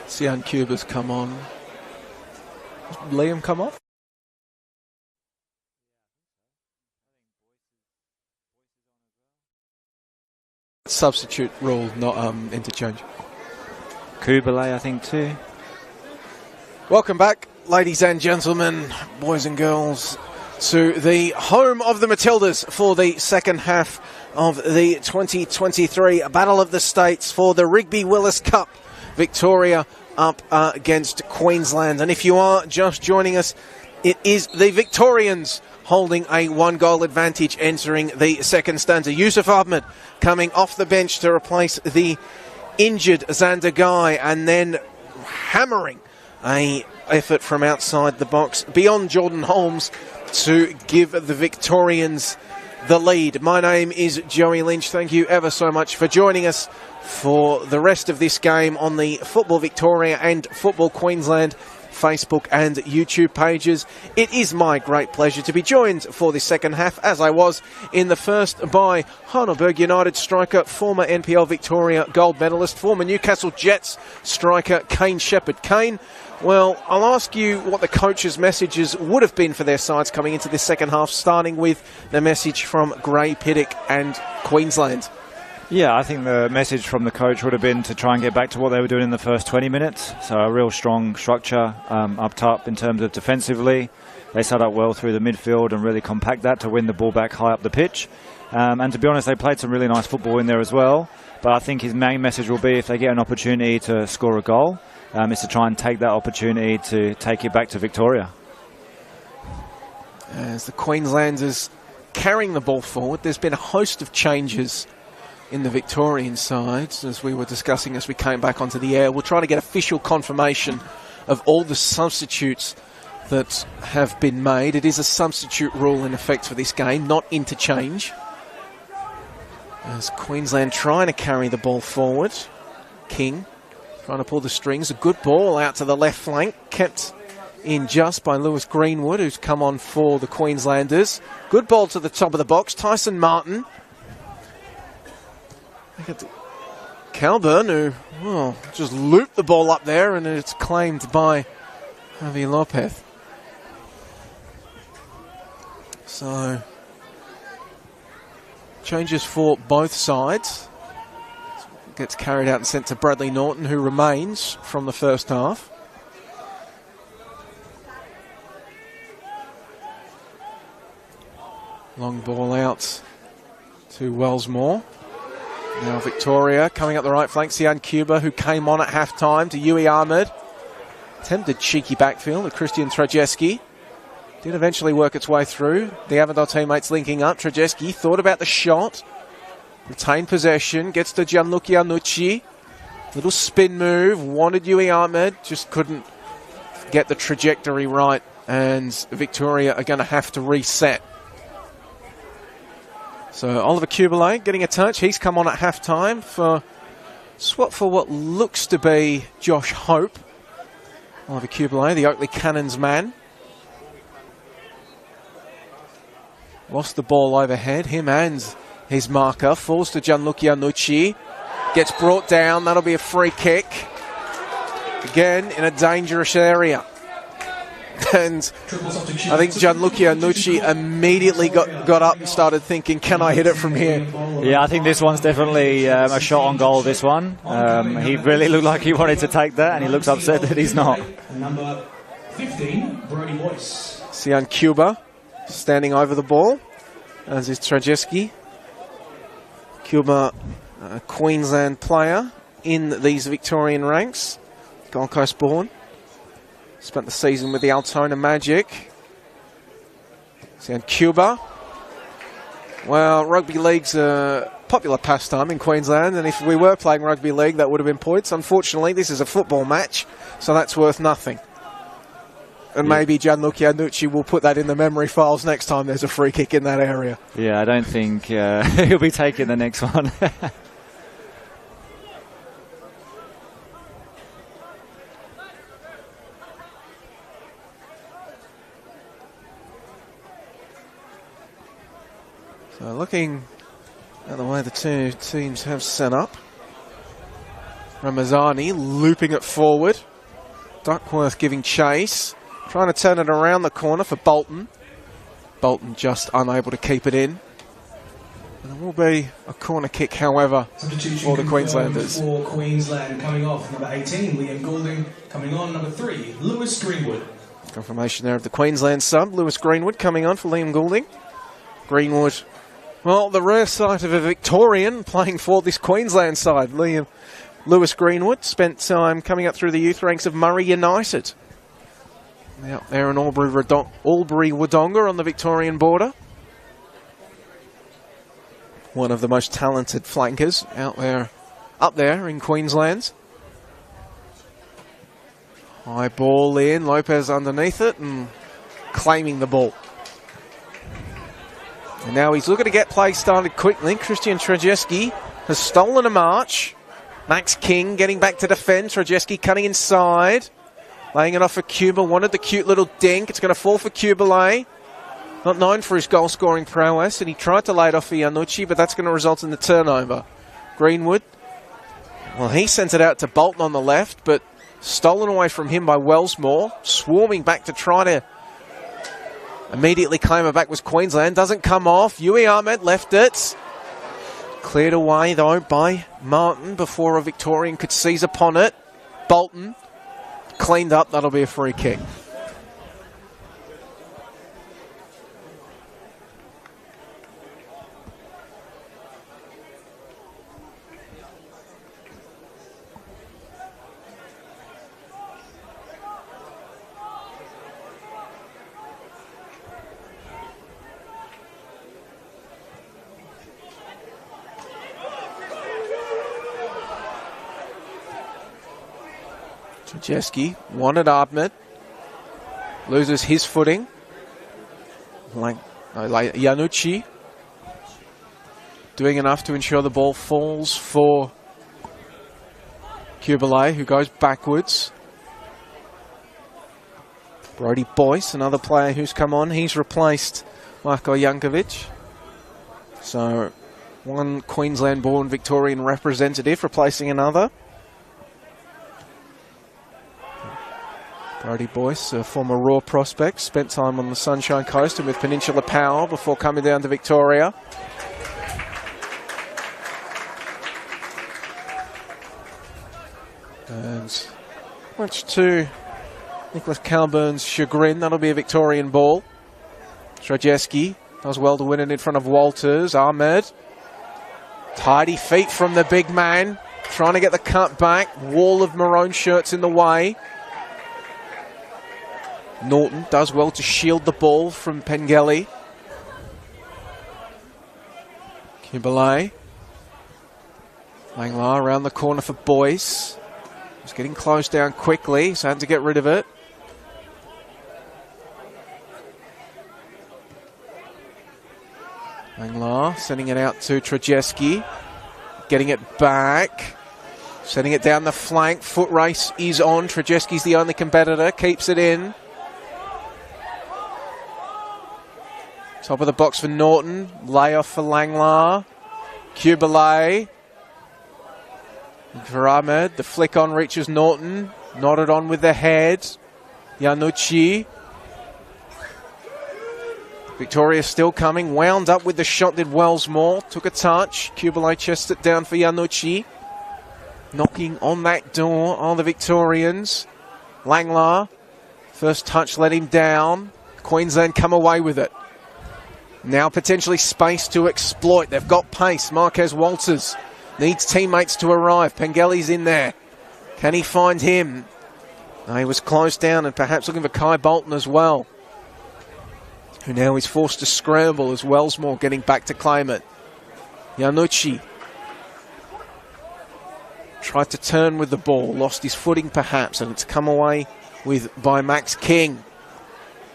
Sian Cuba's come on. Has Liam come off? Substitute rule, not interchange. Kubalay, I think, too. Welcome back, ladies and gentlemen, boys and girls, to the home of the Matildas for the second half of the 2023 Battle of the States for the Rigby Willis Cup. Victoria up against Queensland. And if you are just joining us, it is the Victorians holding a 1-goal advantage entering the second stanza. Yusuf Ahmed coming off the bench to replace the injured Xander Guy, and then hammering a effort from outside the box beyond Jordan Holmes to give the Victorians the lead. My name is Joey Lynch. Thank you ever so much for joining us for the rest of this game on the Football Victoria and Football Queensland Facebook and YouTube pages. It is my great pleasure to be joined for the second half, as I was in the first, by Heidelberg United striker, former NPL Victoria gold medalist, former Newcastle Jets striker Kane Shepherd. Kane, well, I'll ask you what the coaches' messages would have been for their sides coming into this second half, starting with the message from Gray Piddock and Queensland. Yeah, I think the message from the coach would have been to try and get back to what they were doing in the first 20 minutes. So a real strong structure up top in terms of defensively. They set up well through the midfield and really compact that to win the ball back high up the pitch. And to be honest, they played some really nice football in there as well. But I think his main message will be, if they get an opportunity to score a goal, is to try and take that opportunity to take it back to Victoria. As the Queenslanders carrying the ball forward, there's been a host of changes in the Victorian sides, as we were discussing as we came back onto the air. We'll try to get official confirmation of all the substitutes that have been made. It is a substitute rule in effect for this game, not interchange. As Queensland trying to carry the ball forward. King trying to pull the strings. A good ball out to the left flank, kept in just by Lewis Greenwood, who's come on for the Queenslanders. Good ball to the top of the box. Tyson Martin. Calburn, who just looped the ball up there, and it's claimed by Javi Lopez. So, changes for both sides. Gets carried out and sent to Bradley Norton, who remains from the first half. Long ball out to Wellsmore. Now Victoria coming up the right flank. Sian Cuba, who came on at half-time, to Yui Ahmed. Attempted cheeky backfield to Christian Trajeski. Did eventually work its way through. The Avondale teammates linking up. Trajeski thought about the shot. Retained possession. Gets to Gianluca Iannucci. Little spin move. Wanted Yui Ahmed. Just couldn't get the trajectory right. And Victoria are going to have to reset. So Oliver Kubalay getting a touch. He's come on at half-time for swap for what looks to be Josh Hope. Oliver Kubalay, the Oakley Cannons man. Lost the ball overhead. Him and his marker. Falls to Gianluca Iannucci. Gets brought down. That'll be a free kick. Again, in a dangerous area. And I think Gianluca Iannucci immediately got up and started thinking, can I hit it from here? Yeah, I think this one's definitely a shot on goal, this one. He really looked like he wanted to take that, and he looks upset that he's not. Number 15, Brody Boyce. Sian Cuba standing over the ball, as is Trajeski. Cuba, a Queensland player in these Victorian ranks. Gold Coast born. Spent the season with the Altona Magic. Sian Cuba. Well, rugby league's a popular pastime in Queensland, and if we were playing rugby league, that would have been points. Unfortunately, this is a football match, so that's worth nothing. And maybe Gianluca Iannucci will put that in the memory files next time there's a free kick in that area. Yeah, I don't think he'll be taking the next one. So looking at the way the two teams have set up. Ramazani looping it forward. Duckworth giving chase. Trying to turn it around the corner for Bolton. Bolton just unable to keep it in. And there will be a corner kick, however, for the Queenslanders. For Queensland coming off, number 18, Liam Goulding. Coming on, number 3, Lewis Greenwood. Confirmation there of the Queensland sub. Lewis Greenwood coming on for Liam Goulding. Greenwood, well, the rare sight of a Victorian playing for this Queensland side. Lewis Greenwood spent time coming up through the youth ranks of Murray United. Out there in Albury-Wodonga on the Victorian border. One of the most talented flankers up there in Queensland. High ball in, Lopez underneath it and claiming the ball. And now he's looking to get play started quickly. Christian Trzaski has stolen a march. Max King getting back to defend. Trzaski cutting inside. Laying it off for Cuba. Wanted the cute little dink. It's going to fall for Kubele. Not known for his goal-scoring prowess, and he tried to lay it off for Iannucci, but that's going to result in the turnover. Greenwood, well, he sent it out to Bolton on the left, but stolen away from him by Wellsmore. Swarming back to try to immediately claim it back was Queensland. Doesn't come off. Yui Ahmed left it. Cleared away, though, by Martin before a Victorian could seize upon it. Bolton cleaned up. That'll be a free kick. Trzaski wanted Ahmed. Loses his footing. Iannucci doing enough to ensure the ball falls for Kubele, who goes backwards. Brody Boyce, another player who's come on. He's replaced Marko Jankovic. So one Queensland-born Victorian representative replacing another. Brody Boyce, a former Raw prospect, spent time on the Sunshine Coast and with Peninsula Power before coming down to Victoria. And much to Nicholas Calburn's chagrin, that'll be a Victorian ball. Trzaski does well to win it in front of Walters. Ahmed, tidy feet from the big man, trying to get the cut back. Wall of maroon shirts in the way. Norton does well to shield the ball from Pengelly. Kubele. Langlar around the corner for Boyce. He's getting closed down quickly, so had to get rid of it. Langlar sending it out to Trzaski. Getting it back. Sending it down the flank. Foot race is on. Trzaski's the only competitor. Keeps it in. Top of the box for Norton. Layoff for Langlar. Kubele. For Ahmed. The flick on reaches Norton. Nodded on with the head. Iannucci. Victoria still coming. Wound up with the shot did Wellsmore. Took a touch. Kubele chested it down for Iannucci. Knocking on that door are the Victorians. Langlar. First touch let him down. Queensland come away with it. Now potentially space to exploit. They've got pace. Marquez Walters needs teammates to arrive. Pengelly's in there. Can he find him? No, he was closed down and perhaps looking for Kai Bolton as well, who now is forced to scramble as Wellsmore getting back to claim it. Iannucci tried to turn with the ball. Lost his footing perhaps, and it's come away with by Max King.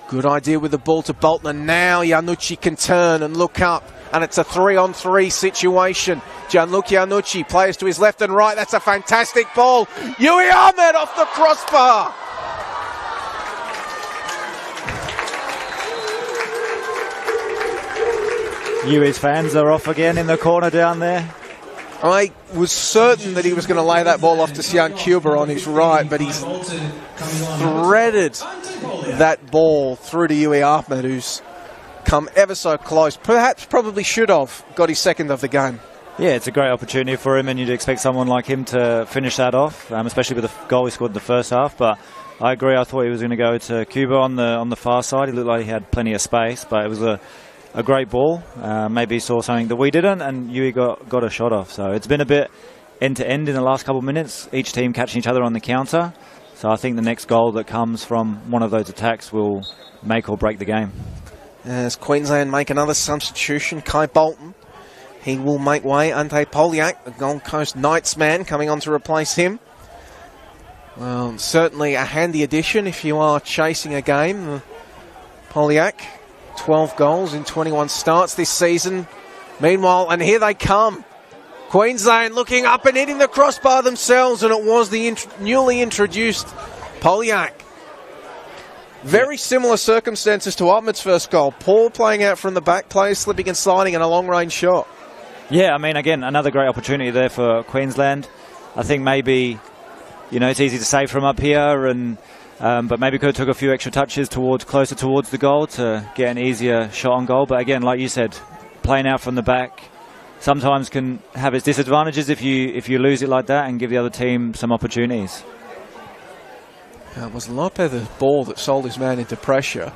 Good idea with the ball to Bolton, and now Iannucci can turn and look up, and it's a 3-on-3 situation. Gianluca Iannucci, players to his left and right. That's a fantastic ball. Yui Ahmed off the crossbar. Yui's fans are off again in the corner down there. I was certain that he was going to lay that ball off to Sian Cuba on his right, but he's threaded that ball through to Yui Ahmed, who's come ever so close. Perhaps probably should have got his second of the game. Yeah, it's a great opportunity for him, and you'd expect someone like him to finish that off, especially with the goal he scored in the first half. But I agree, I thought he was going to go to Cuba on the far side. He looked like he had plenty of space, but it was a great ball. Maybe he saw something that we didn't, and Yui got a shot off. So it's been a bit end-to-end in the last couple of minutes, each team catching each other on the counter. So I think the next goal that comes from one of those attacks will make or break the game. As Queensland make another substitution, Kai Bolton, he will make way. Ante Poliak, the Gold Coast Knights man, coming on to replace him. Well, certainly a handy addition if you are chasing a game. Poliak, 12 goals in 21 starts this season. Meanwhile, and here they come. Queensland looking up and hitting the crossbar themselves, and it was the newly introduced Poliak. Very similar circumstances to Ahmed's first goal. Paul playing out from the back, players slipping and sliding, and a long-range shot. Yeah, I mean, again, another great opportunity there for Queensland. I think maybe, it's easy to say from up here, and but maybe could have took a few extra touches closer towards the goal to get an easier shot on goal. But again, like you said, playing out from the back sometimes can have its disadvantages if you lose it like that and give the other team some opportunities. It was Lopez's ball that sold his man into pressure.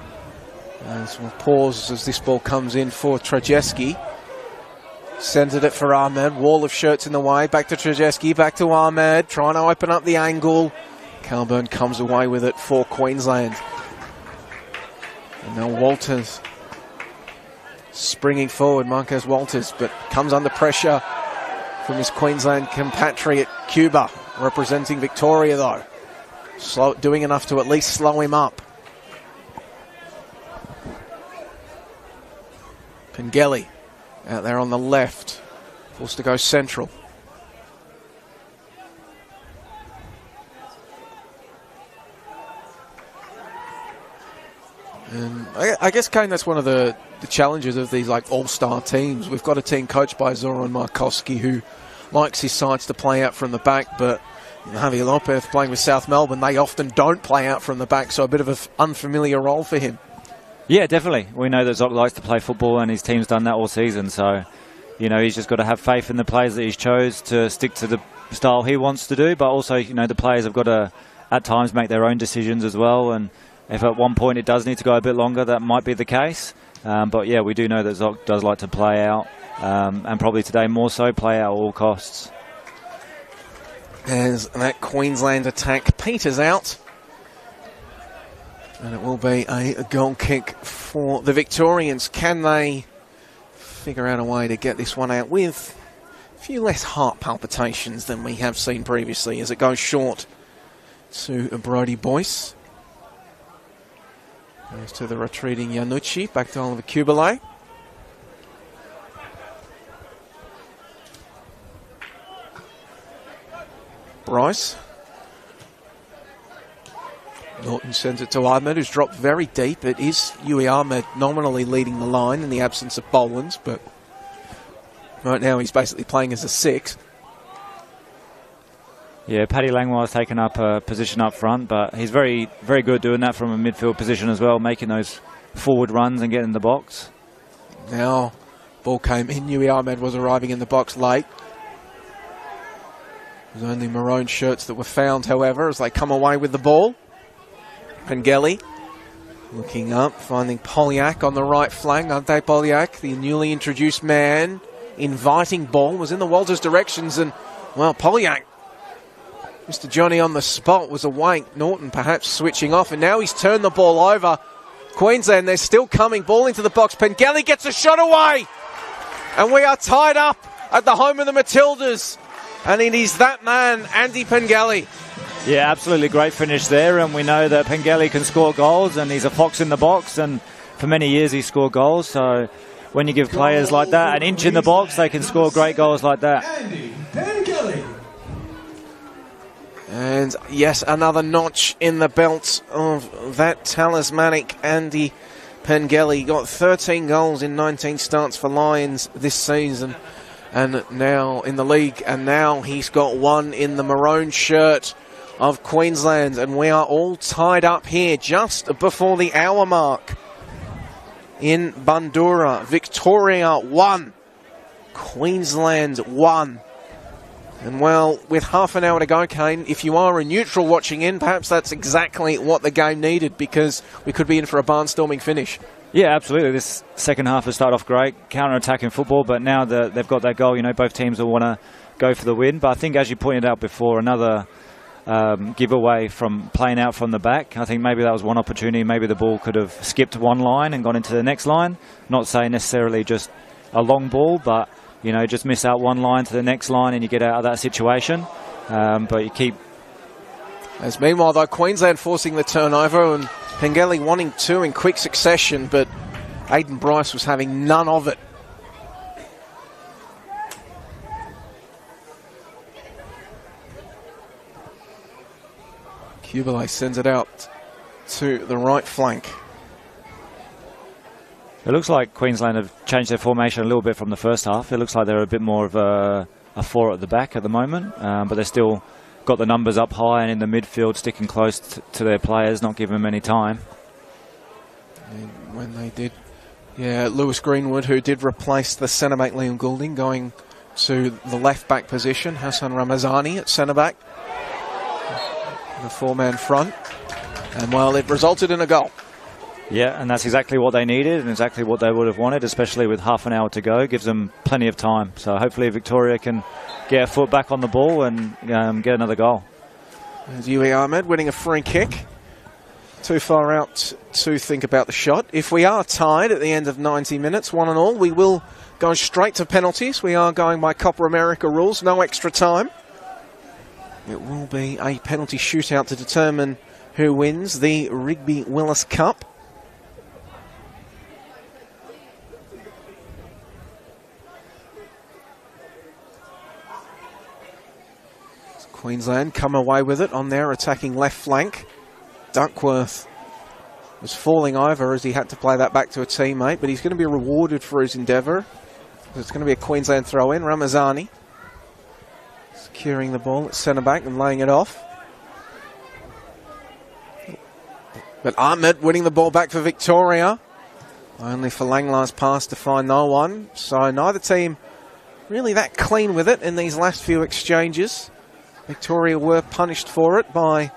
As we'll pause as this ball comes in for Trajeski. Centered it for Ahmed. Wall of shirts in the way. Back to Trajeski. Back to Ahmed. Trying to open up the angle. Calburn comes away with it for Queensland. And now Walters springing forward. Marquez Walters, but comes under pressure from his Queensland compatriot Cuba. Representing Victoria though. Doing enough to at least slow him up. Pengelly out there on the left. Forced to go central. And I guess, Kane, that's one of the challenges of these all-star teams. We've got a team coached by Zoran Markowski who likes his sides to play out from the back, but Javi Lopez playing with South Melbourne, they often don't play out from the back, so a bit of an unfamiliar role for him. Yeah, definitely. We know that Zoc likes to play football, and his team's done that all season, so he's just got to have faith in the players that he's chose to stick to the style he wants to do, but also the players have got to at times make their own decisions as well, and if at one point it does need to go a bit longer, that might be the case. But yeah, we do know that Zoc does like to play out, and probably today more so, play out at all costs. As that Queensland attack peters out. And it will be a goal kick for the Victorians. Can they figure out a way to get this one out with a few less heart palpitations than we have seen previously as it goes short to Brody Boyce? Goes to the retreating Iannucci, back to Oliver Kubele. Bryce. Norton sends it to Ahmed, who's dropped very deep. It is Yui Ahmed nominally leading the line in the absence of Bolins, but right now he's basically playing as a 6. Yeah, Paddy Langwell's taken up a position up front, but he's very, very good doing that from a midfield position as well, making those forward runs and getting in the box. Now, ball came in. Yui Ahmed was arriving in the box late. There's only maroon shirts that were found, however, as they come away with the ball. Pengelly looking up, finding Poliak on the right flank. Ante Poliak, the newly introduced man, inviting ball, was in the Walters' directions, and, well, Poliak, Mr. Johnny on the spot, was awake. Norton perhaps switching off, and now he's turned the ball over. Queensland, they're still coming. Ball into the box. Pengelly gets a shot away, and we are tied up at the home of the Matildas. And it is that man, Andy Pengelly. Yeah, absolutely great finish there, and we know that Pengelly can score goals, and he's a fox in the box, and for many years he scored goals, so when you give players like that an inch in the box, they can score great goals like that. Andy Pengelly. And yes, another notch in the belt of that talismanic Andy Pengelly. Got 13 goals in 19 starts for Lions this season. and now in the league, and now he's got one in the maroon shirt of Queensland, and we are all tied up here just before the hour mark in Bundoora. Victoria 1, Queensland 1. And well, with half an hour to go, Kane, if you are a neutral watching in, perhaps that's exactly what the game needed, because we could be in for a barnstorming finish. Yeah, absolutely. This second half has started off great, counter-attacking football, but now that they've got that goal, you know, both teams will want to go for the win. But I think, as you pointed out before, another giveaway from playing out from the back. I think maybe that was one opportunity. Maybe the ball could have skipped one line and gone into the next line. Not saying necessarily just a long ball, but you know, just miss out one line to the next line and you get out of that situation. But you keep... As meanwhile, though, Queensland forcing the turnover and Pengelly wanting two in quick succession, but Aiden Bryce was having none of it. Kubele sends it out to the right flank. It looks like Queensland have changed their formation a little bit from the first half. It looks like they're a bit more of a four at the back at the moment, but they've still got the numbers up high and in the midfield, sticking close to their players, not giving them any time. And when they did, yeah, Lewis Greenwood, who did replace the centre-back Liam Goulding, going to the left-back position. Hassan Ramazani at centre-back, the four-man front. And, well, it resulted in a goal. Yeah, and that's exactly what they needed and exactly what they would have wanted, especially with half an hour to go. Gives them plenty of time. So hopefully Victoria can get a foot back on the ball and get another goal. There's Yui Ahmed winning a free kick. Too far out to think about the shot. If we are tied at the end of 90 minutes, 1-1, we will go straight to penalties. We are going by Copper America rules, no extra time. It will be a penalty shootout to determine who wins the Rigby Willis Cup. Queensland come away with it on their attacking left flank. Duckworth was falling over as he had to play that back to a teammate, but he's going to be rewarded for his endeavour. It's going to be a Queensland throw-in. Ramazani securing the ball at centre-back and laying it off. But Ahmed winning the ball back for Victoria. Only for Langlar's pass to find no one. So neither team really that clean with it in these last few exchanges. Victoria were punished for it by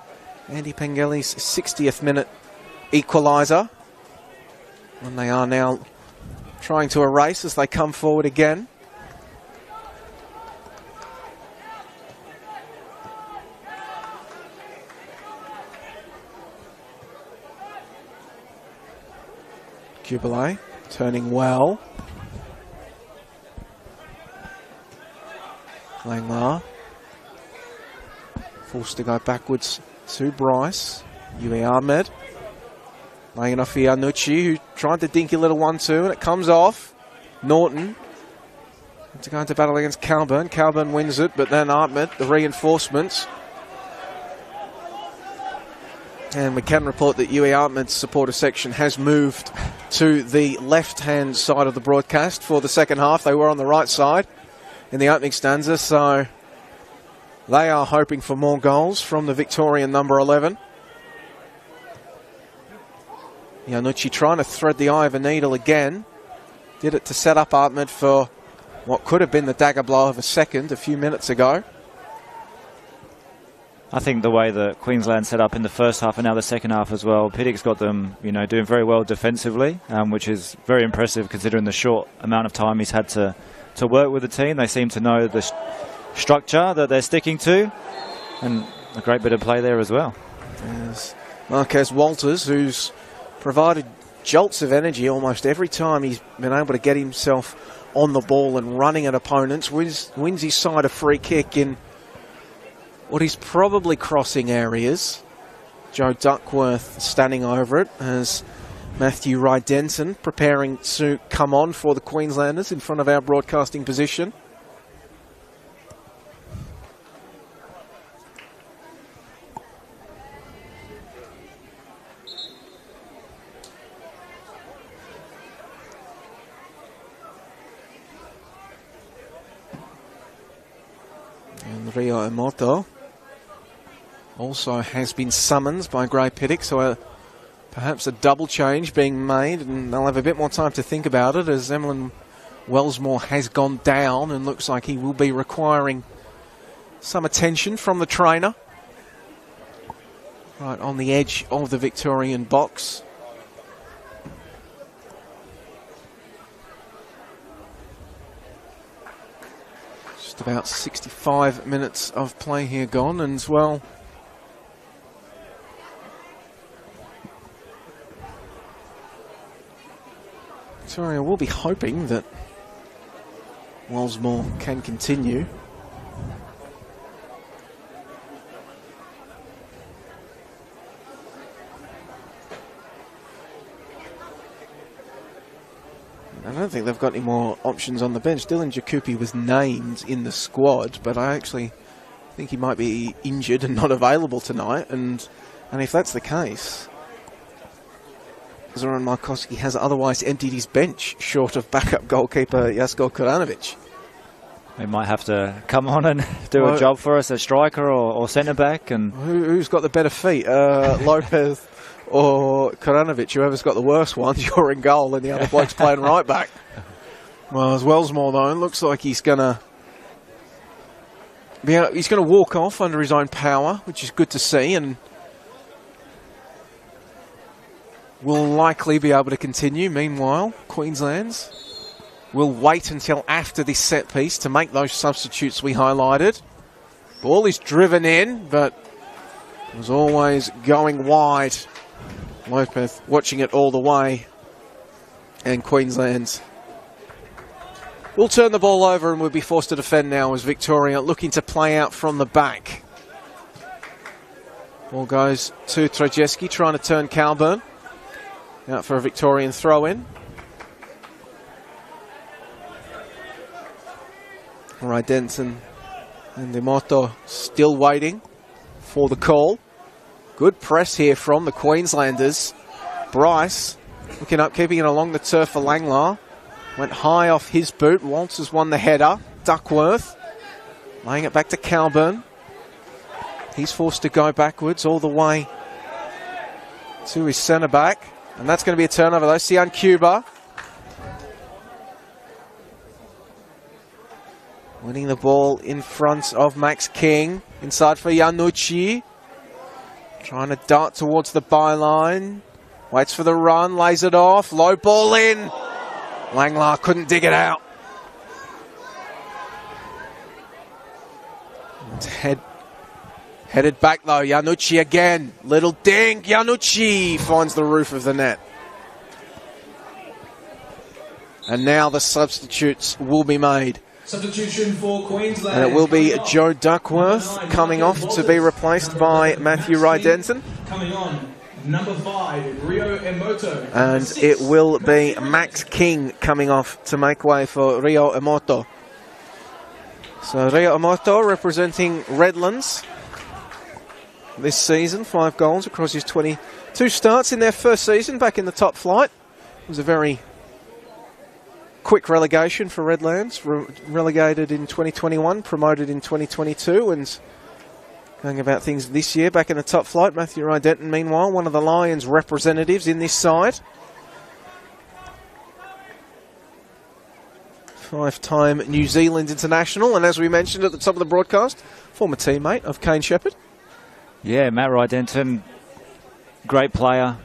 Andy Pengelly's 60th minute equaliser. And they are now trying to erase as they come forward again. Kubele turning well. Langlar forced to go backwards to Bryce. Yui Ahmed laying it off for Yanucci, who tried the dinky little 1-2, and it comes off. Norton to go into battle against Calburn. Calburn wins it, but then Ahmed, the reinforcements. And we can report that Yui Ahmed's supporter section has moved to the left-hand side of the broadcast for the second half. They were on the right side in the opening stanza, so they are hoping for more goals from the Victorian number 11. Yanucci trying to thread the eye of a needle again. Did it to set up Ahmed for what could have been the dagger blow of a second a few minutes ago. I think the way that Queensland set up in the first half and now the second half as well, Piddick's got them, you know, doing very well defensively, which is very impressive considering the short amount of time he's had to work with the team. They seem to know the structure that they're sticking to, and a great bit of play there as well. There's Marquez Walters, who's provided jolts of energy almost every time he's been able to get himself on the ball and running at opponents. Wins his side a free kick in what he's probably crossing areas. Joe Duckworth standing over it as Matthew Rydenson preparing to come on for the Queenslanders in front of our broadcasting position. Rio Emoto also has been summoned by Gray Pittock, so perhaps a double change being made, and they'll have a bit more time to think about it as Emlyn Wellsmore has gone down and looks like he will be requiring some attention from the trainer. Right on the edge of the Victorian box. Just about 65 minutes of play here gone, and as well, Victoria will be hoping that Wellsmore can continue. I don't think they've got any more options on the bench. Dylan Jacoupy was named in the squad, but I actually think he might be injured and not available tonight. And if that's the case, Zoran Markowski has otherwise emptied his bench, short of backup goalkeeper Jasko Koranovic. He might have to come on and do a job for us, a striker or centre-back. And who's got the better feet, Lopez or Koranovic? Whoever's got the worst ones, you're in goal and the other bloke's playing right back. Well, as Wellsmore, though, it looks like he's going to walk off under his own power, which is good to see, and will likely be able to continue. Meanwhile, Queensland's will wait until after this set piece to make those substitutes we highlighted. Ball is driven in, but was always going wide. Lopez watching it all the way, and Queensland will turn the ball over and will be forced to defend now as Victoria looking to play out from the back. Ball goes to Trajewski, trying to turn Calburn. Out for a Victorian throw-in. All right, Denton and Emoto still waiting for the call. Good press here from the Queenslanders. Bryce looking up, keeping it along the turf for Langlar. Went high off his boot. Walters won the header. Duckworth laying it back to Calburn. He's forced to go backwards all the way to his centre-back. And that's going to be a turnover though. Sian Cuba winning the ball in front of Max King. Inside for Iannucci. Trying to dart towards the byline. Waits for the run, lays it off. Low ball in. Langlar couldn't dig it out. Headed back though, Iannucci again. Little dink, Iannucci finds the roof of the net. And now the substitutes will be made. Substitution for Queensland. And it will be Joe Duckworth coming off to be replaced by Matthew Rydenton. Coming on, number 5, Rio Emoto. And it will be Max King coming off to make way for Rio Emoto. So Rio Emoto representing Redlands this season, 5 goals across his 22 starts in their first season back in the top flight. It was a very quick relegation for Redlands, relegated in 2021, promoted in 2022, and going about things this year back in the top flight. Matthew Rydenton, meanwhile, one of the Lions representatives in this side. 5-time New Zealand international, and as we mentioned at the top of the broadcast, former teammate of Kane Shepherd. Yeah, Matt Rydenton, great player.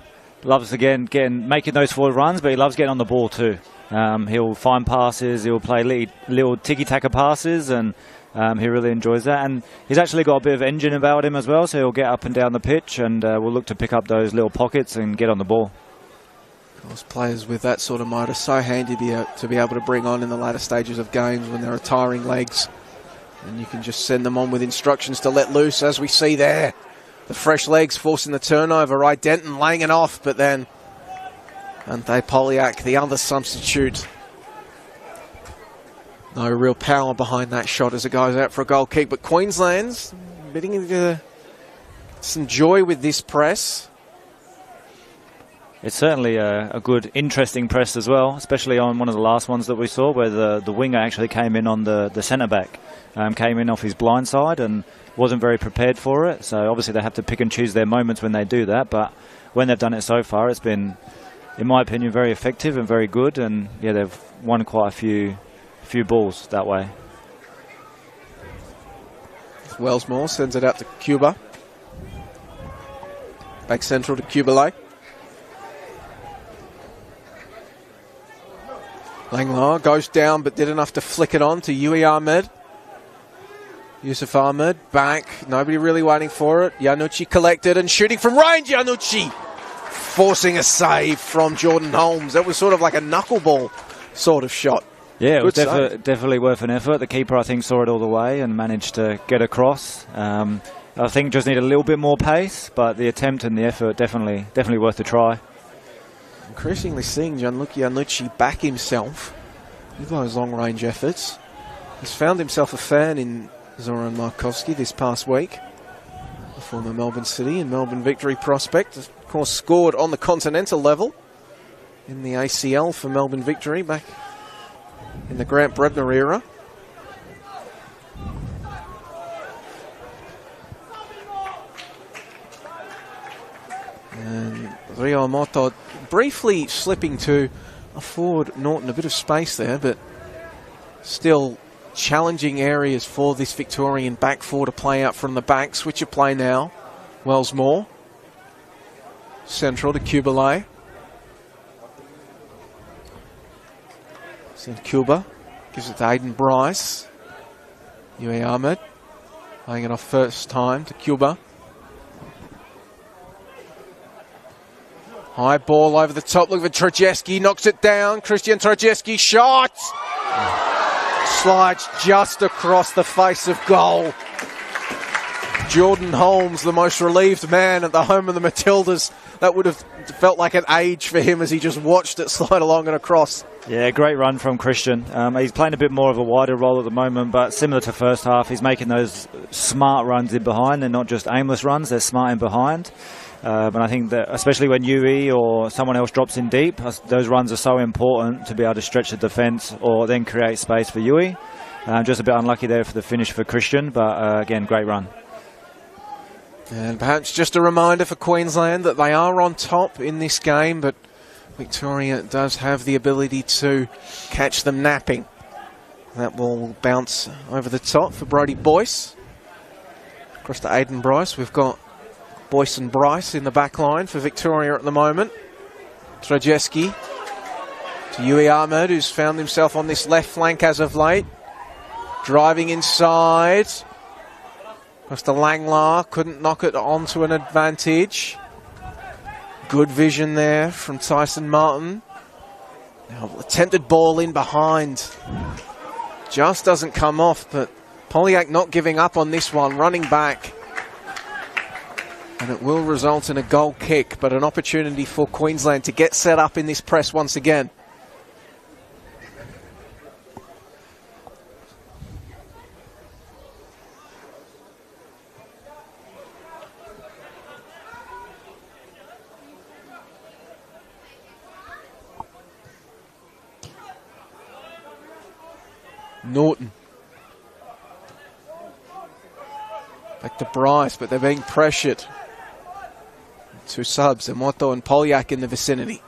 Loves, again, making those forward runs, but he loves getting on the ball too. He'll find passes, he'll play little tiki-taka passes, and he really enjoys that. And he's actually got a bit of engine about him as well, so he'll get up and down the pitch, and we'll look to pick up those little pockets and get on the ball. Of course, players with that sort of motor, so handy to be able to bring on in the latter stages of games when there are tiring legs. And you can just send them on with instructions to let loose, as we see there. The fresh legs forcing the turnover. Rydenton laying it off, but then Ante Poliak, the other substitute. No real power behind that shot as it goes out for a goal kick. But Queensland's getting into some joy with this press. It's certainly a good, interesting press as well, especially on one of the last ones that we saw where the winger actually came in on the centre-back, came in off his blind side and wasn't very prepared for it. So obviously they have to pick and choose their moments when they do that, but when they've done it so far, it's been, in my opinion, very effective and very good, and yeah, they've won quite a few balls that way. Wellsmore sends it out to Cuba. Back central to Kubele. Langlar goes down but did enough to flick it on to Yui Ahmed. Yusuf Ahmed back. Nobody really waiting for it. Yanucci collected and shooting from range. Yanucci forcing a save from Jordan Holmes. That was sort of like a knuckleball sort of shot. Yeah, it was definitely worth an effort. The keeper, I think, saw it all the way and managed to get across. I think just need a little bit more pace, but the attempt and the effort definitely worth a try. Increasingly seeing Gianluca Iannucci back himself with those long-range efforts. He's found himself a fan in Zoran Markovski this past week. The former Melbourne City and Melbourne Victory prospect. Of course, scored on the continental level in the ACL for Melbourne Victory back in the Grant Brebner era. And Rio Moto briefly slipping to afford Norton a bit of space there, but still challenging areas for this Victorian back four to play out from the back. Switch of play now. Wellsmore. Central to Kubele. Send Cuba. Gives it to Aiden Bryce. Yui Ahmed. Playing it off first time to Cuba. High ball over the top. Look at Trajeski. Knocks it down. Christian Trajeski shot. Slides just across the face of goal. Jordan Holmes, the most relieved man at the home of the Matildas. That would have felt like an age for him as he just watched it slide along and across. Yeah, great run from Christian. He's playing a bit more of a wider role at the moment, but similar to first half, he's making those smart runs in behind. They're not just aimless runs, they're smart in behind. And I think that especially when UE or someone else drops in deep, those runs are so important to be able to stretch the defence or then create space for UE. Just a bit unlucky there for the finish for Christian, but again, great run. And perhaps just a reminder for Queensland that they are on top in this game, but Victoria does have the ability to catch them napping. That will bounce over the top for Brodie Boyce. Across to Aiden Bryce. We've got Boyce and Bryce in the back line for Victoria at the moment. Trajeski to Yui Ahmed, who's found himself on this left flank as of late. Driving inside. Across to Langlar, couldn't knock it onto an advantage. Good vision there from Tyson Martin. Now, attempted ball in behind. Just doesn't come off, but Polyak not giving up on this one, running back. And it will result in a goal kick, but an opportunity for Queensland to get set up in this press once again. Norton. Back to Bryce, but they're being pressured. Two subs, Emoto and Polyak in the vicinity.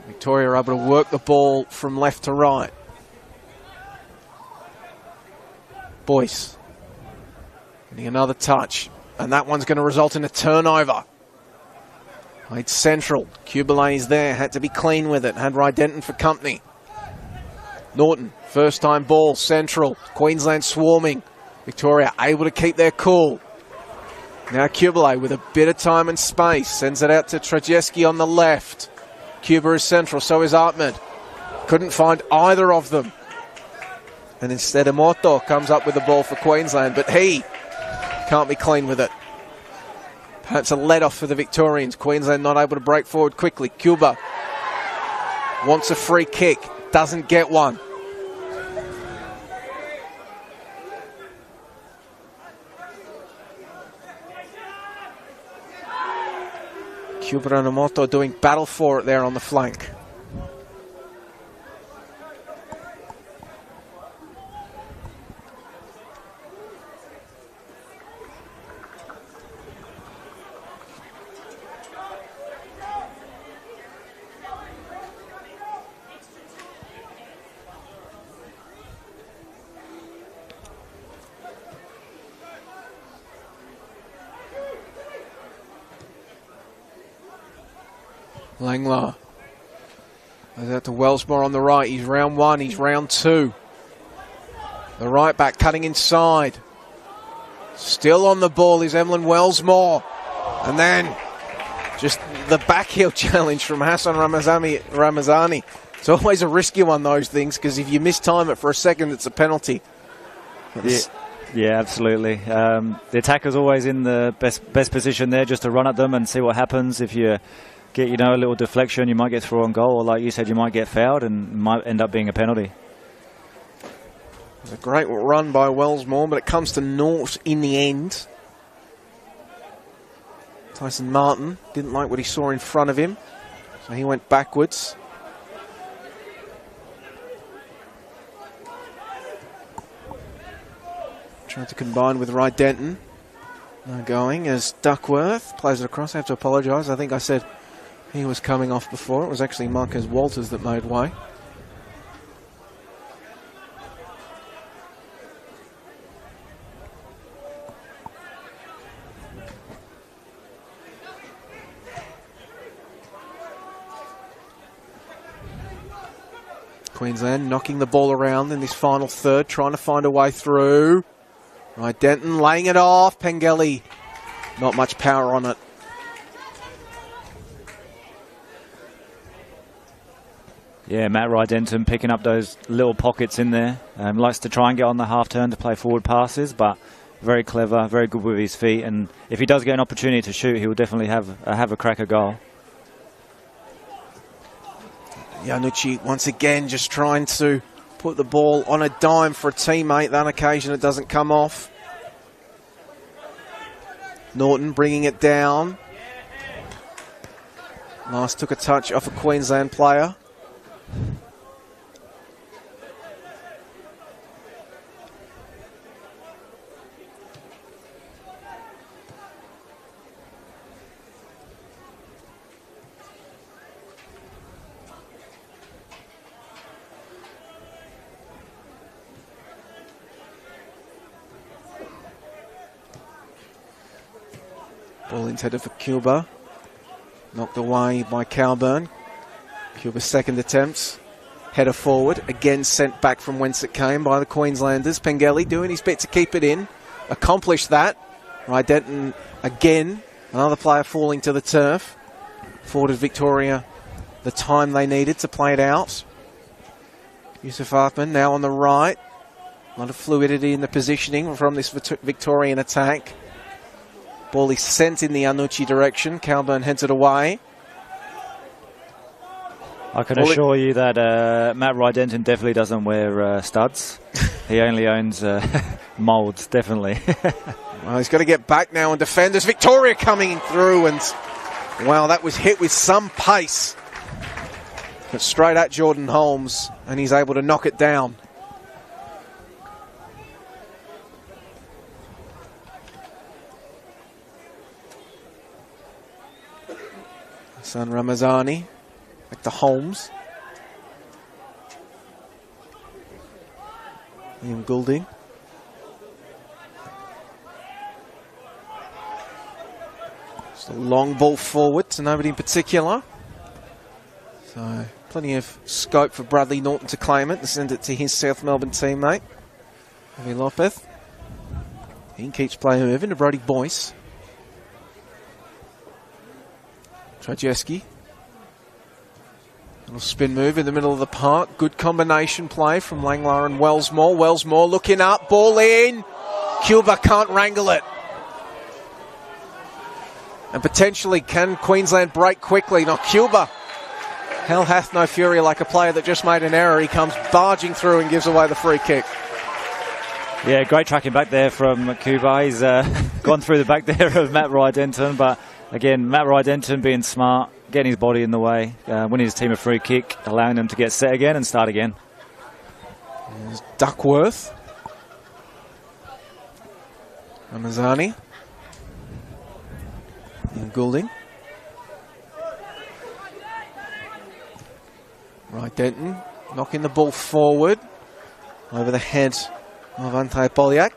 Victoria are able to work the ball from left to right. Boyce getting another touch, and that one's going to result in a turnover. Played central. Kubele is there, had to be clean with it, had Rydenton for company. Norton, first time ball, central. Queensland swarming. Victoria able to keep their cool. Now Kubele with a bit of time and space. Sends it out to Trajeski on the left. Cuba is central, so is Artman. Couldn't find either of them. And instead Emoto comes up with the ball for Queensland, but he can't be clean with it. Perhaps a let-off for the Victorians. Queensland not able to break forward quickly. Cuba wants a free kick. Doesn't get one. Cuba Enomoto doing battle for it there on the flank. Langlar. Goes out to Wellsmore on the right. He's round one. He's round two. The right back cutting inside. Still on the ball is Emlyn Wellsmore. And then just the backheel challenge from Hassan Ramazani. It's always a risky one, those things, because if you mistime it for a second, it's a penalty. Yeah, absolutely. The attacker's always in the best position there just to run at them and see what happens. If you get, a little deflection, you might get through on goal, or like you said, you might get fouled and it might end up being a penalty. It was a great run by Wellsmore, but it comes to naught in the end. Tyson Martin didn't like what he saw in front of him, so he went backwards. Tried to combine with Ry Denton. No going as Duckworth plays it across. I have to apologise. I think I said he was coming off before. It was actually Marcus Walters that made way. Queensland knocking the ball around in this final third, trying to find a way through. Right, Denton laying it off. Pengelly, not much power on it. Yeah, Matt Rydenton picking up those little pockets in there. Likes to try and get on the half turn to play forward passes, but very clever, very good with his feet. And if he does get an opportunity to shoot, he will definitely have a cracker goal. Iannucci once again just trying to put the ball on a dime for a teammate. On occasion it doesn't come off. Norton bringing it down. Last took a touch off a Queensland player. Ball intended for Cuba. Knocked away by Calburn. Cuba's second attempt. Header forward. Again sent back from whence it came by the Queenslanders. Pengelly doing his bit to keep it in. Accomplished that. Right, Denton again. Another player falling to the turf. Afforded Victoria the time they needed to play it out. Yusuf Arthman now on the right. A lot of fluidity in the positioning from this Victorian attack. Ball is sent in the Iannucci direction. Calburn heads it away. I can assure you that Matt Rydenton definitely doesn't wear studs. He only owns moulds, definitely. Well, he's got to get back now and defend. There's Victoria coming through, and wow, that was hit with some pace. But straight at Jordan Holmes, and he's able to knock it down. Hassan Ramazani, back to Holmes. Liam Goulding. Just a long ball forward to nobody in particular. So plenty of scope for Bradley Norton to claim it and send it to his South Melbourne teammate, Javi Lopez. He keeps playing moving to Brody Boyce. Trajeski. Little spin move in the middle of the park. Good combination play from Langlar and Wellsmore. Wellsmore looking up. Ball in. Cuba can't wrangle it. And potentially can Queensland break quickly? Now Cuba. Hell hath no fury like a player that just made an error. He comes barging through and gives away the free kick. Yeah, great tracking back there from Cuba. He's gone through the back there of Matt Rydenton, but again, Matt Rydenton being smart, getting his body in the way, winning his team a free kick, allowing them to get set again and start again. There's Duckworth. Ramazani. And Goulding. Rydenton knocking the ball forward over the head of Untitled.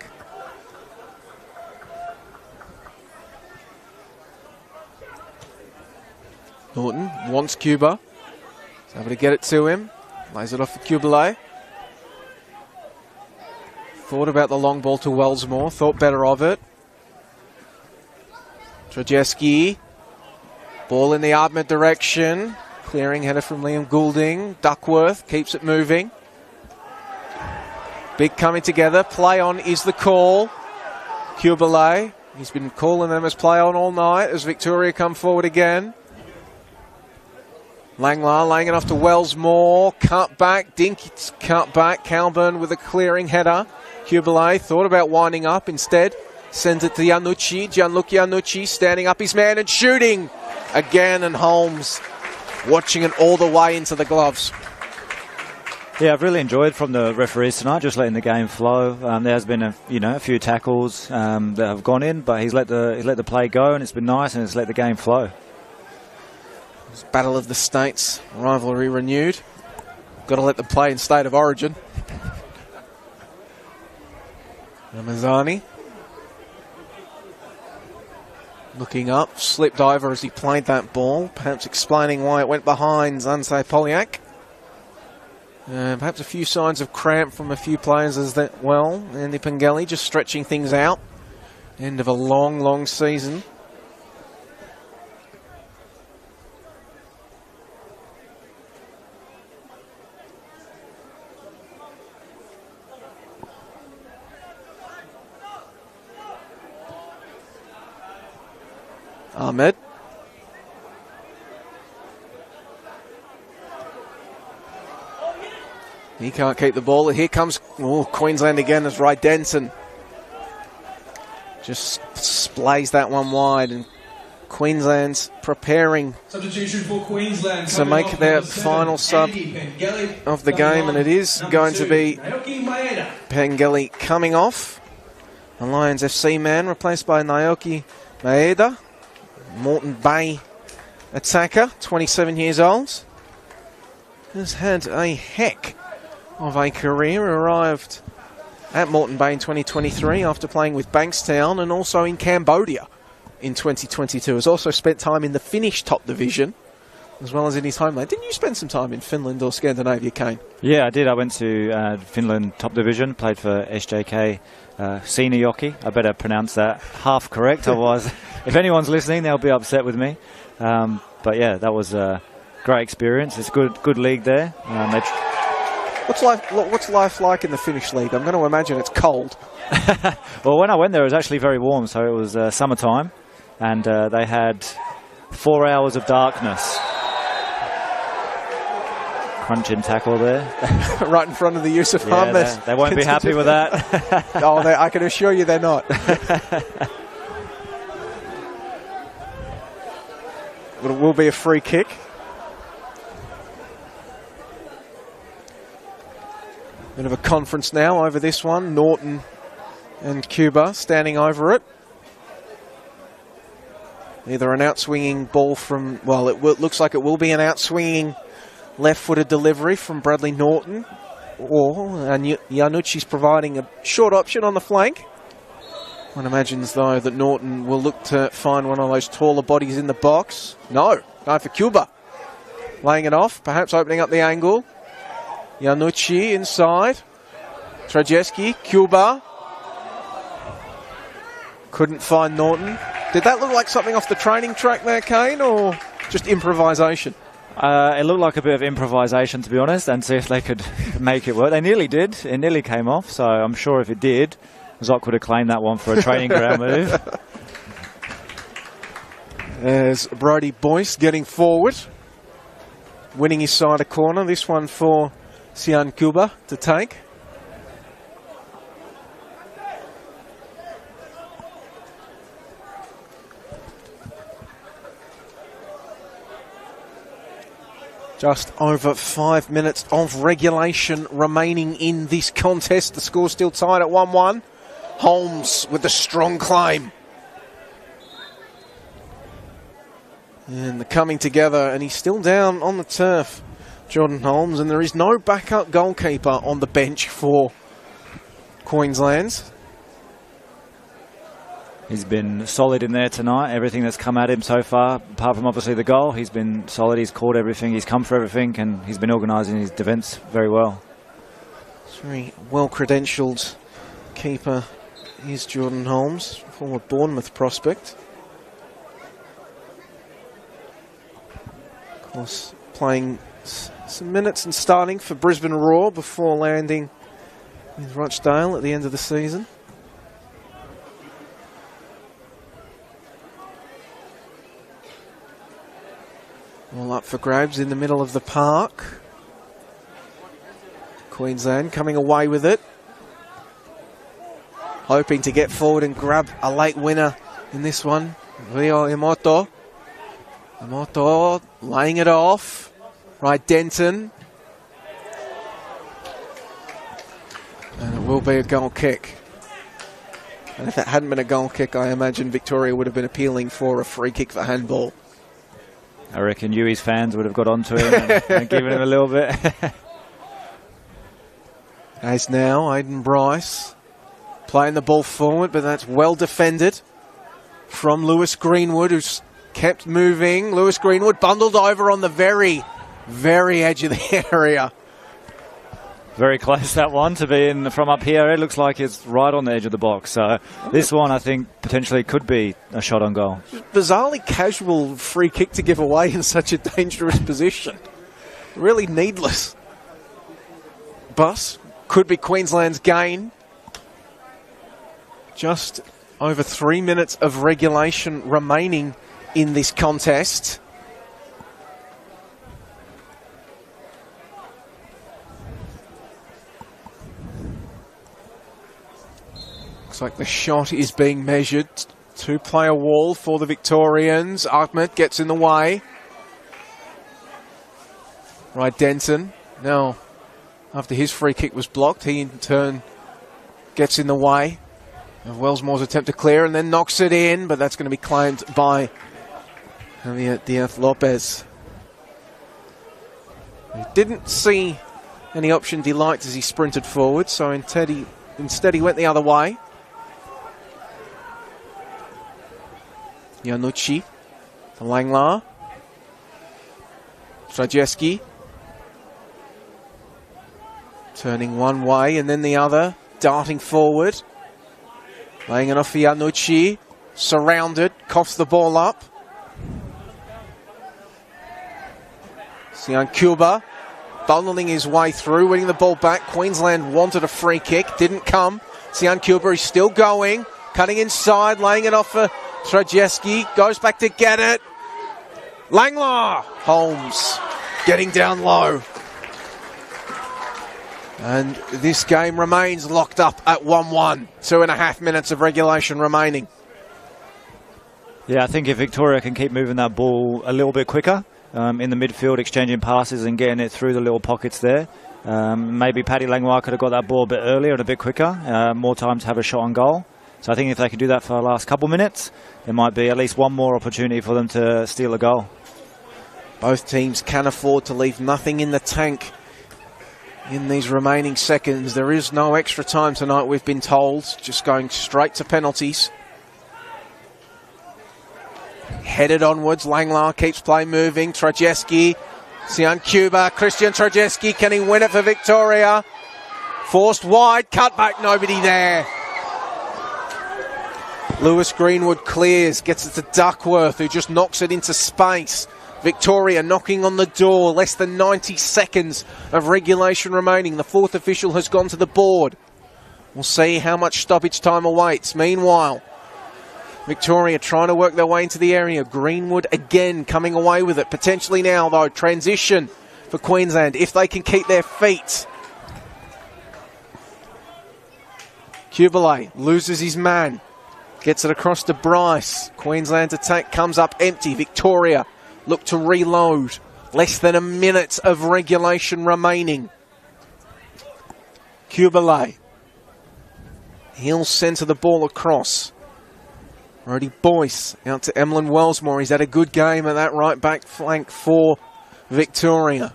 Norton wants Cuba. He's able to get it to him. Lays it off for Kubelay. Thought about the long ball to Wellsmore. Thought better of it. Trajeski. Ball in the Ardmont direction. Clearing header from Liam Goulding. Duckworth keeps it moving. Big coming together. Play on is the call. Kubelay. He's been calling them as play on all night as Victoria come forward again. Langlar laying it off to Wellsmore. Cut back. Dink's cut back. Calburn with a clearing header. Kubelay thought about winding up. Instead, sends it to Giannucci. Gianluca standing up his man and shooting again. And Holmes watching it all the way into the gloves. Yeah, I've really enjoyed from the referees tonight, just letting the game flow. There has been a few tackles that have gone in, but he's let the play go, and it's been nice, and it's let the game flow. Battle of the States, rivalry renewed. Got to let them play in state of origin. Ramazani looking up, slipped over as he played that ball, perhaps explaining why it went behind Zanse Polyak. Perhaps a few signs of cramp from a few players as well. Andy Pengelly just stretching things out. End of a long, long season. Ahmed. He can't keep the ball. Here comes Queensland again as Rydenton. Just splays that one wide. And Queensland's preparing Substitution for Queensland to make their final sub of the game. And it is going to be Pengelly coming off. A Lions FC man replaced by Naoki Maeda. Moreton Bay attacker, 27 years old. Has had a heck of a career. Arrived at Moreton Bay in 2023 after playing with Bankstown and also in Cambodia in 2022. Has also spent time in the Finnish top division as well as in his homeland. Didn't you spend some time in Finland or Scandinavia, Kane? Yeah, I did. I went to Finland top division, played for SJK Seinäjoki. I better pronounce that half correct, otherwise if anyone's listening they'll be upset with me. But yeah, that was a great experience. It's a good league there. What's life like in the Finnish league? I'm going to imagine it's cold. Well, when I went there, it was actually very warm, so it was summertime, and they had 4 hours of darkness. Crunching tackle there. Right in front of the Yusuf Ahmed. They won't be happy with that. Oh, I can assure you they're not. But it will be a free kick. Bit of a conference now over this one. Norton and Cuba standing over it. Either an outswinging ball from, well, it looks like it will be an outswinging left-footed delivery from Bradley Norton, or Giannucci's providing a short option on the flank. One imagines, though, that Norton will look to find one of those taller bodies in the box. No, going for Cuba. Laying it off, perhaps opening up the angle. Giannucci inside. Trajeski, Cuba. Couldn't find Norton. Did that look like something off the training track there, Kane, or just improvisation? It looked like a bit of improvisation, to be honest, and see if they could make it work. They nearly did. It nearly came off, so I'm sure if it did, Zoc would have claimed that one for a training ground move. There's Brody Boyce getting forward, winning his side a corner. This one for Sian Cuba to take. Just over 5 minutes of regulation remaining in this contest. The score still tied at 1-1. Holmes with the strong claim. And the coming together, and he's still down on the turf, Jordan Holmes, and there is no backup goalkeeper on the bench for Queensland. He's been solid in there tonight. Everything that's come at him so far, apart from obviously the goal, he's been solid. He's caught everything. He's come for everything, and he's been organising his defence very well. Very well-credentialed keeper is Jordan Holmes, former Bournemouth prospect. Of course, playing some minutes and starting for Brisbane Roar before landing with Rochdale at the end of the season. All up for grabs in the middle of the park. Queensland coming away with it. Hoping to get forward and grab a late winner in this one. Rio Emoto. Emoto laying it off. Right, Denton. And it will be a goal kick. And if it hadn't been a goal kick, I imagine Victoria would have been appealing for a free kick for handball. I reckon Ui's fans would have got onto him and given him a little bit. As now, Aiden Bryce playing the ball forward, but that's well defended from Lewis Greenwood, who's kept moving. Lewis Greenwood bundled over on the very, very edge of the area. Very close, that one, to be in from up here. It looks like it's right on the edge of the box. So this one, I think, potentially could be a shot on goal. Bizarrely casual free kick to give away in such a dangerous position. Really needless. But could be Queensland's gain. Just over 3 minutes of regulation remaining in this contest. Looks like the shot is being measured. 2-player wall for the Victorians. Ahmed gets in the way. Right, Denton. Now, after his free kick was blocked, he in turn gets in the way of Wellsmore's attempt to clear and then knocks it in, but that's going to be claimed by Javier Diaz-Lopez. He didn't see any option he liked as he sprinted forward, so instead he went the other way. Yanucci to Langlar. Trajeski. Turning one way and then the other. Darting forward. Laying it off for Yanucci. Surrounded. Coughs the ball up. Sian Cuba bundling his way through, winning the ball back. Queensland wanted a free kick. Didn't come. Sian Cuba is still going. Cutting inside. Laying it off for Trajeski. Goes back to get it. Langlar. Holmes getting down low. And this game remains locked up at 1-1. 2.5 minutes of regulation remaining. Yeah, I think if Victoria can keep moving that ball a little bit quicker in the midfield, exchanging passes and getting it through the little pockets there, maybe Paddy Langlois could have got that ball a bit earlier and a bit quicker, more time to have a shot on goal. So I think if they can do that for the last couple minutes, there might be at least one more opportunity for them to steal a goal. Both teams can afford to leave nothing in the tank in these remaining seconds. There is no extra time tonight, we've been told. Just going straight to penalties. Headed onwards. Langlar keeps play moving. Trajeski. Sian Cuba. Christian Trajeski. Can he win it for Victoria? Forced wide. Cut back. Nobody there. Lewis Greenwood clears. Gets it to Duckworth, who just knocks it into space. Victoria knocking on the door. Less than 90 seconds of regulation remaining. The fourth official has gone to the board. We'll see how much stoppage time awaits. Meanwhile, Victoria trying to work their way into the area. Greenwood again coming away with it. Potentially now, though, transition for Queensland if they can keep their feet. Kubele loses his man. Gets it across to Bryce. Queensland's attack comes up empty. Victoria look to reload. Less than a minute of regulation remaining. Kubele. He'll centre the ball across. Brody Boyce out to Emlyn Wellsmore. He's had a good game at that right back flank for Victoria.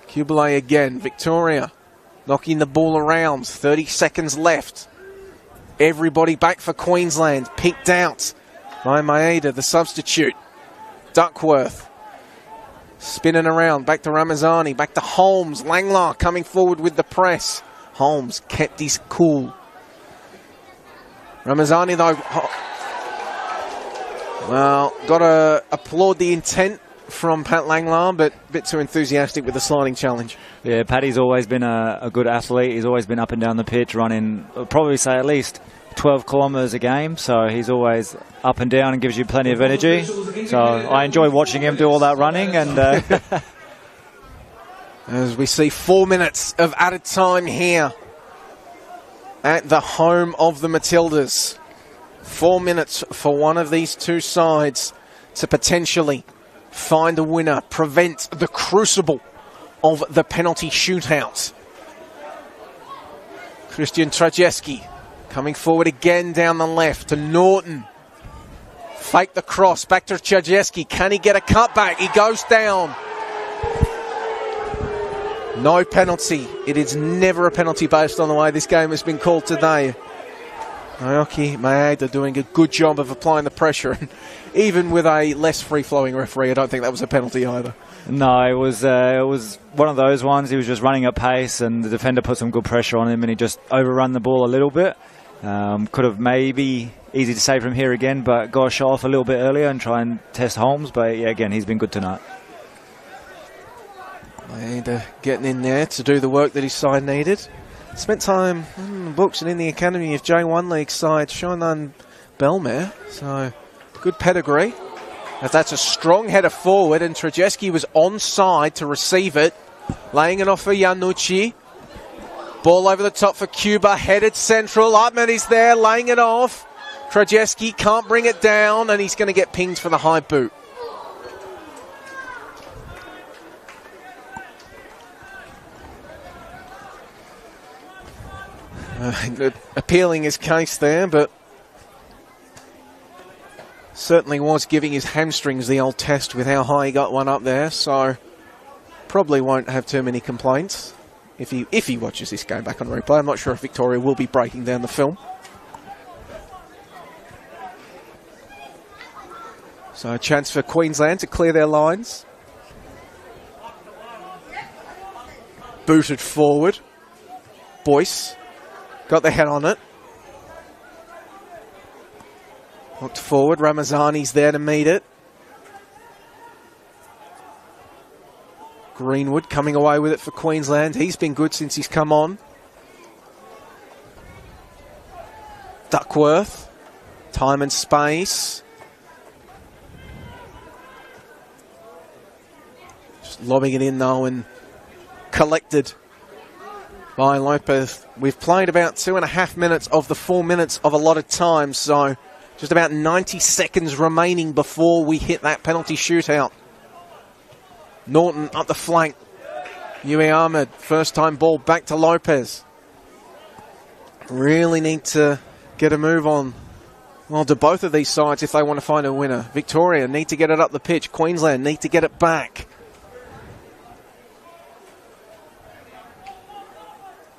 Kubele again. Victoria knocking the ball around. 30 seconds left. Everybody back for Queensland. Picked out by Maeda, the substitute. Duckworth spinning around. Back to Ramazani. Back to Holmes. Langlar coming forward with the press. Holmes kept his cool. Ramazani, though, well, got to applaud the intent from Pat Langlar, but a bit too enthusiastic with the sliding challenge. Yeah, Paddy's always been a good athlete. He's always been up and down the pitch, running, I'd probably say at least 12 kilometres a game. So he's always up and down and gives you plenty of energy. So I enjoy watching him do all that running. And as we see 4 minutes of added time here at the home of the Matildas. 4 minutes for one of these two sides to potentially find a winner, prevent the crucible of the penalty shootout. Christian Trajewski coming forward again down the left to Norton. Fake the cross, back to Trajewski. Can he get a cutback? He goes down. No penalty. It is never a penalty based on the way this game has been called today. Naoki Maeda doing a good job of applying the pressure. And even with a less free-flowing referee, I don't think that was a penalty either. No, it was one of those ones. He was just running at pace and the defender put some good pressure on him and he just overrun the ball a little bit. Could have maybe, easy to say from here again, but got a shot off a little bit earlier and try and test Holmes. But yeah, again, he's been good tonight. Maeda getting in there to do the work that his side needed. Spent time in the books and in the academy of J1 League side Shonan Belmare. So good pedigree. As that's a strong header forward and Trajewski was onside to receive it. Laying it off for Yanucci. Ball over the top for Cuba. Headed central. Ahmed is there laying it off. Trajewski can't bring it down and he's going to get pinged for the high boot. Appealing his case there, but certainly was giving his hamstrings the old test with how high he got one up there, so probably won't have too many complaints if he watches this game back on replay. I'm not sure if Victoria will be breaking down the film. So a chance for Queensland to clear their lines. Booted forward. Boyce got the head on it. Looked forward. Ramazani's there to meet it. Greenwood coming away with it for Queensland. He's been good since he's come on. Duckworth. Time and space. Just lobbing it in though and collected by Lopez. We've played about 2.5 minutes of the 4 minutes of allotted time, so just about 90 seconds remaining before we hit that penalty shootout. Norton up the flank. Yui Ahmed, first time ball back to Lopez. Really need to get a move on. Well, to both of these sides if they want to find a winner. Victoria need to get it up the pitch. Queensland need to get it back.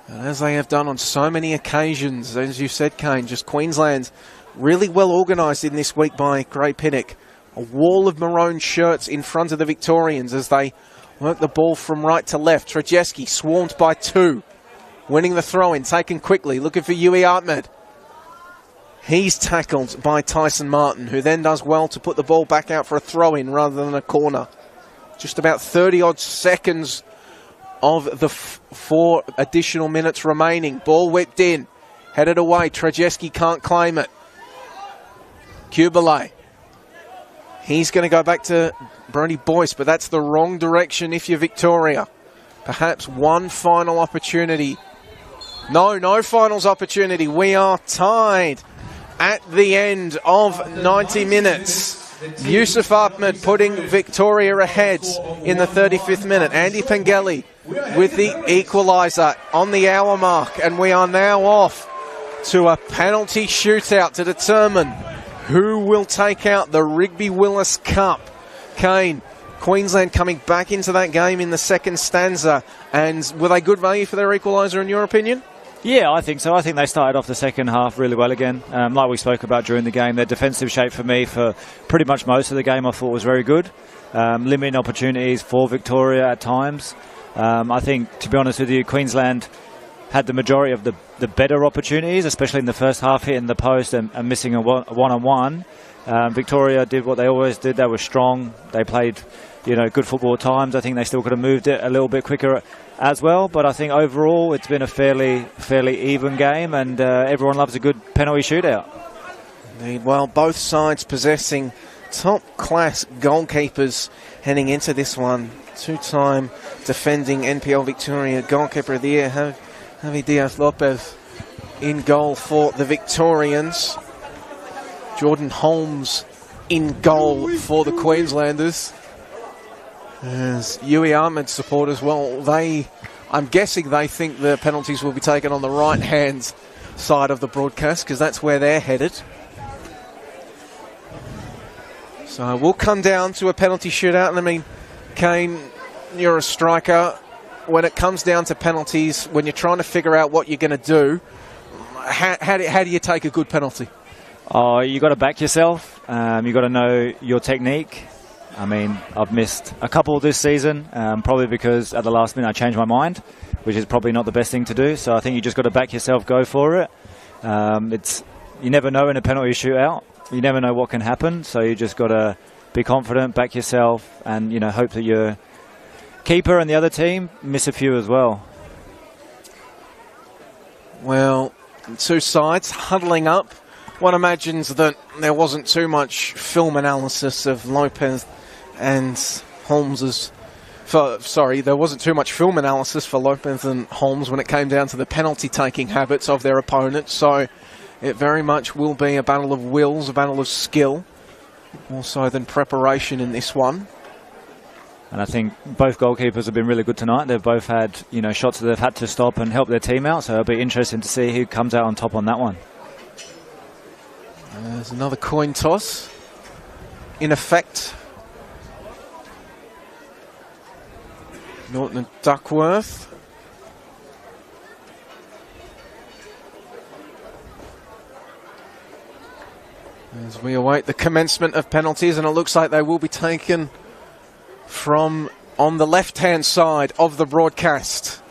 And as they have done on so many occasions, as you said, Kane, just Queensland really well organised in this week by Gray Pinnock. A wall of maroon shirts in front of the Victorians as they work the ball from right to left. Trajewski swarmed by two. Winning the throw-in, taken quickly, looking for Yui Ahmed. He's tackled by Tyson Martin, who then does well to put the ball back out for a throw-in rather than a corner. Just about 30-odd seconds of the 4 additional minutes remaining. Ball whipped in, headed away. Trajewski can't claim it. Kubele. He's going to go back to Brody Boyce, but that's the wrong direction if you're Victoria. Perhaps one final opportunity. No finals opportunity. We are tied at the end of 90 minutes. Yusuf Ahmed putting Victoria ahead in the 35th minute. Andy Pengelly with the equaliser on the hour mark, and we are now off to a penalty shootout to determine who will take out the Rigby Willis Cup. Kane, Queensland coming back into that game in the second stanza, and were they good value for their equaliser in your opinion? Yeah, I think so. I think they started off the second half really well again. Like we spoke about during the game, their defensive shape for me for pretty much most of the game I thought was very good. Limiting opportunities for Victoria at times. I think, to be honest with you, Queensland had the majority of the better opportunities, especially in the first half, hitting the post and missing a one-on-one. Victoria did what they always did. They were strong. They played, good football at times. I think they still could have moved it a little bit quicker as well. But I think overall it's been a fairly even game, and everyone loves a good penalty shootout. Indeed. Well, both sides possessing top-class goalkeepers heading into this one. Two-time defending NPL Victoria Goalkeeper of the Year, Javi Diaz-Lopez, in goal for the Victorians. Jordan Holmes in goal for the Queenslanders. As Yui Ahmed supporters, well, I'm guessing they think the penalties will be taken on the right-hand side of the broadcast, because that's where they're headed. So we'll come down to a penalty shootout, and I mean, Kane, you're a striker. When it comes down to penalties, when you're trying to figure out what you're going to do, how do you take a good penalty? Oh, you got to back yourself. You got to know your technique. I mean, I've missed a couple this season, probably because at the last minute I changed my mind, which is probably not the best thing to do. So I think you just got to back yourself, go for it. You never know in a penalty shootout. You never know what can happen. So you just got to be confident, back yourself, and hope that your keeper and the other team miss a few as well. Well, two sides huddling up. One imagines that there wasn't too much film analysis of Lopez and Holmes's. There wasn't too much film analysis for Lopez and Holmes when it came down to the penalty-taking habits of their opponents. So it very much will be a battle of wills, a battle of skill, more so than preparation in this one. And I think both goalkeepers have been really good tonight. They've both had, shots that they've had to stop and help their team out. So it'll be interesting to see who comes out on top on that one. There's another coin toss in effect. Norton and Duckworth. As we await the commencement of penalties, and it looks like they will be taken from on the left-hand side of the broadcast.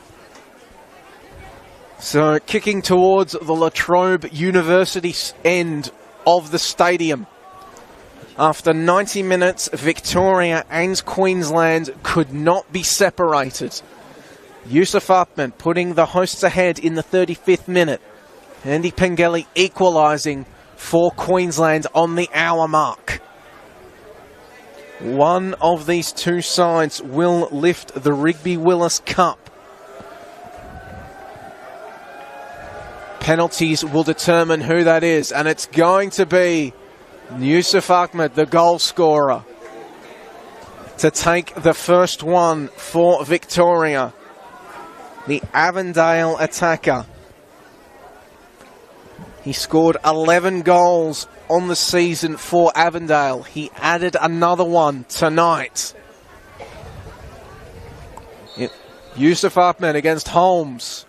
So kicking towards the La Trobe University end of the stadium. After 90 minutes, Victoria and Queensland could not be separated. Yusuf Ahmed putting the hosts ahead in the 35th minute. Andy Pengelly equalising for Queensland on the hour mark. One of these two sides will lift the Rigby Willis Cup. Penalties will determine who that is, and it's going to be Yusuf Ahmed, the goal scorer, to take the first one for Victoria. The Avondale attacker. He scored 11 goals on the season for Avondale. He added another one tonight. Yusuf Ahmed against Holmes.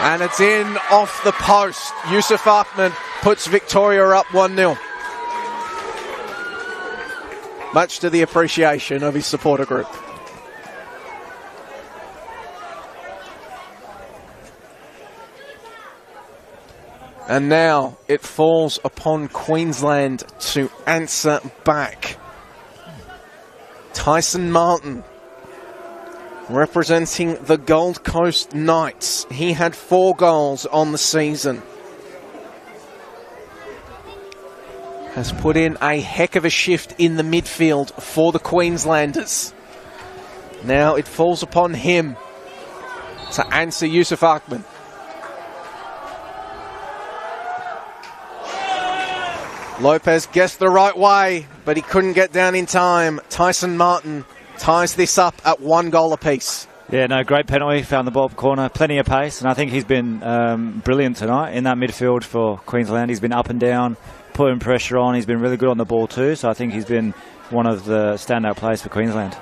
And it's in off the post. Yusuf Ahmed puts Victoria up 1-0. Much to the appreciation of his supporter group. And now it falls upon Queensland to answer back. Tyson Martin, representing the Gold Coast Knights. He had 4 goals on the season. Has put in a heck of a shift in the midfield for the Queenslanders. Now it falls upon him to answer Yusuf Ahmed. Lopez guessed the right way, but he couldn't get down in time. Tyson Martin ties this up at 1 goal apiece. Yeah, no, great penalty. Found the ball corner, plenty of pace, and I think he's been brilliant tonight in that midfield for Queensland. He's been up and down, putting pressure on. He's been really good on the ball too, so I think he's been one of the standout players for Queensland.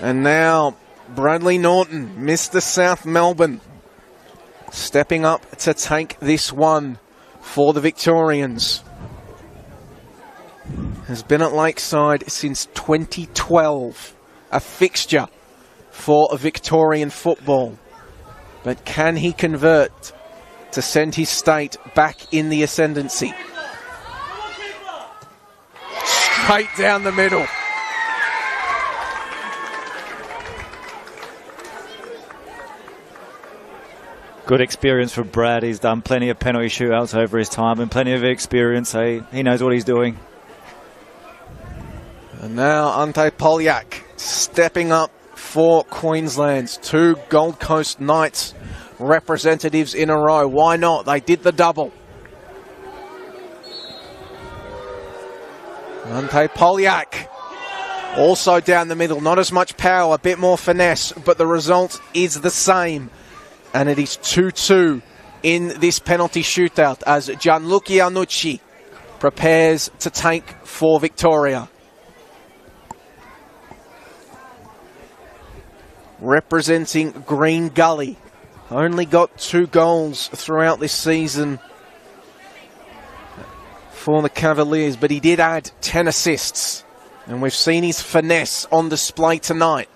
And now Bradley Norton, Mr. South Melbourne, stepping up to take this one for the Victorians. Has been at Lakeside since 2012, a fixture for a Victorian football. But can he convert to send his state back in the ascendancy? Straight down the middle. Good experience for Brad. He's done plenty of penalty shootouts over his time and plenty of experience, so he knows what he's doing. And now Ante Polyak stepping up for Queensland's 2 Gold Coast Knights representatives in a row. Why not? They did the double. Ante Polyak also down the middle. Not as much power, a bit more finesse, but the result is the same. And it is 2-2 in this penalty shootout as Gianluca Iannucci prepares to take for Victoria. Representing Green Gully. Only got 2 goals throughout this season for the Cavaliers, but he did add 10 assists. And we've seen his finesse on display tonight.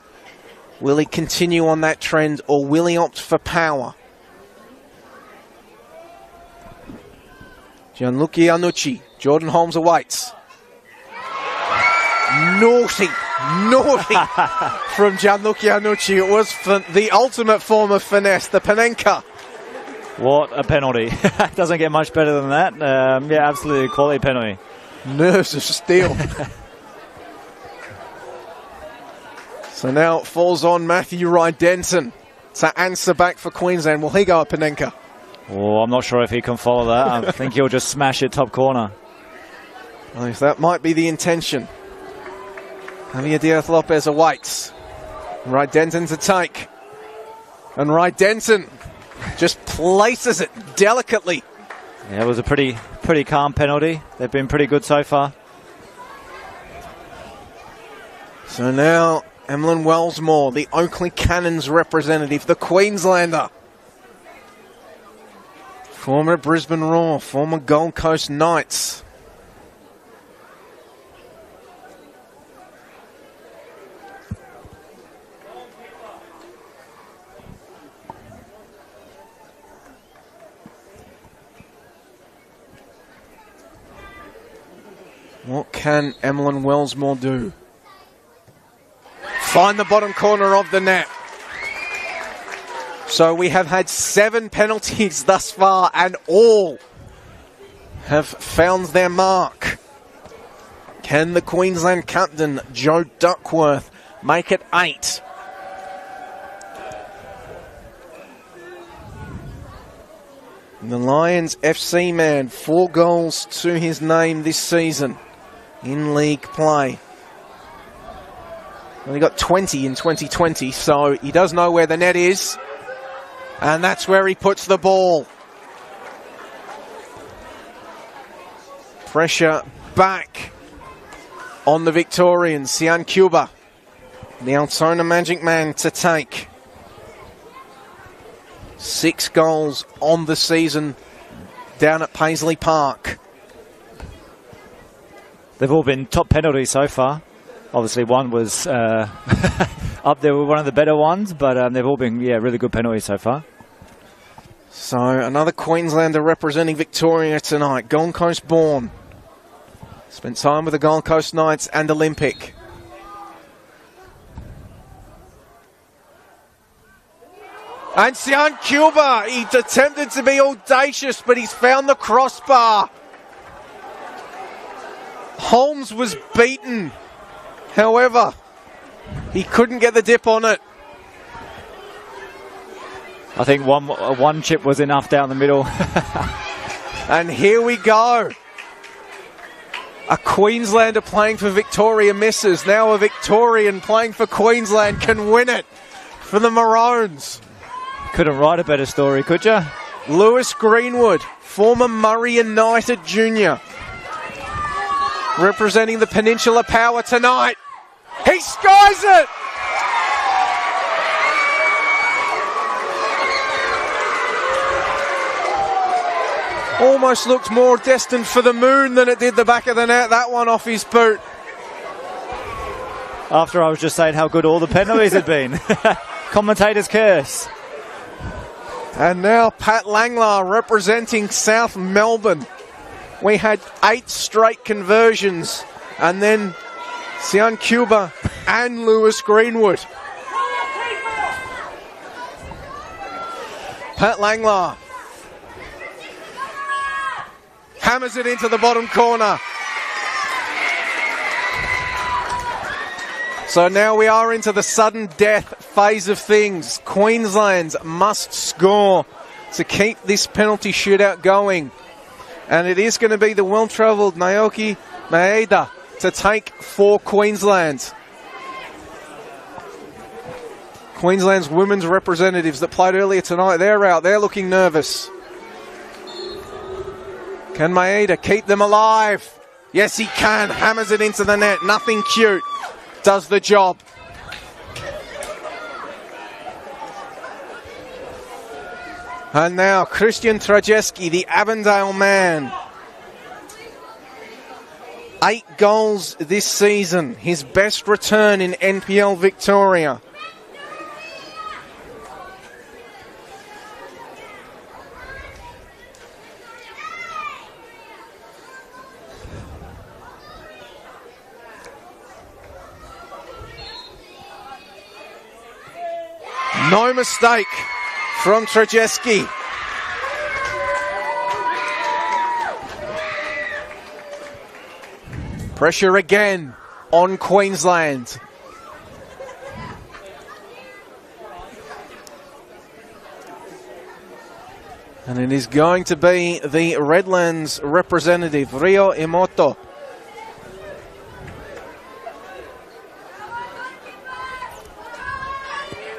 Will he continue on that trend, or will he opt for power? Gianluca Iannucci, Jordan Holmes awaits. Naughty from Gianluca Iannucci. It was the ultimate form of finesse, the Panenka. What a penalty. Doesn't get much better than that. Yeah, absolutely quality penalty. Nerves of steel. So now it falls on Matthew Rydenson to answer back for Queensland. Will he go at Panenka? Oh, I'm not sure if he can follow that. I think he'll just smash it top corner. Well, if that might be the intention. Javier Diaz-Lopez awaits. Rydenson to take. And Rydenson just places it delicately. Yeah, it was a pretty calm penalty. They've been pretty good so far. So now Emlyn Wellsmore, the Oakley Cannons representative, the Queenslander. Former Brisbane Roar, former Gold Coast Knights. What can Emlyn Wellsmore do? Find the bottom corner of the net. So we have had 7 penalties thus far, and all have found their mark. Can the Queensland captain, Joe Duckworth, make it 8? The Lions FC man, 4 goals to his name this season in league play. Well, he got 20 in 2020, so he does know where the net is. And that's where he puts the ball. Pressure back on the Victorians. Sian Cuba, the Altona Magic man to take. 6 goals on the season down at Paisley Park. They've all been top penalties so far. Obviously, one was up there with one of the better ones, but they've all been, really good penalties so far. So, another Queenslander representing Victoria tonight. Gold Coast born. Spent time with the Gold Coast Knights and Olympic. And Sian Cuba, he attempted to be audacious, but he's found the crossbar. Holmes was beaten. However, he couldn't get the dip on it. I think one chip was enough down the middle. And here we go. A Queenslander playing for Victoria misses. Now a Victorian playing for Queensland can win it for the Maroons. Couldn't write a better story, could you? Lewis Greenwood, former Murray United junior, representing the Peninsula Power tonight. He skies it! Almost looked more destined for the moon than it did the back of the net. That one off his boot. After I was just saying how good all the penalties had been. Commentator's curse. And now Pat Langlar representing South Melbourne. We had 8 straight conversions, and then Sian Cuba and Lewis Greenwood. Pat Langlar hammers it into the bottom corner. So now we are into the sudden death phase of things. Queensland must score to keep this penalty shootout going. And it is going to be the well-travelled Naoki Maeda to take for Queensland. Queensland's women's representatives that played earlier tonight, they're out. They're looking nervous. Can Maeda keep them alive? Yes, he can. Hammers it into the net. Nothing cute. Does the job. And now Christian Trajeski, the Avondale man. 8 goals this season. His best return in NPL Victoria. No mistake from Trajeski. Pressure again on Queensland. And it is going to be the Redlands representative, Rio Emoto.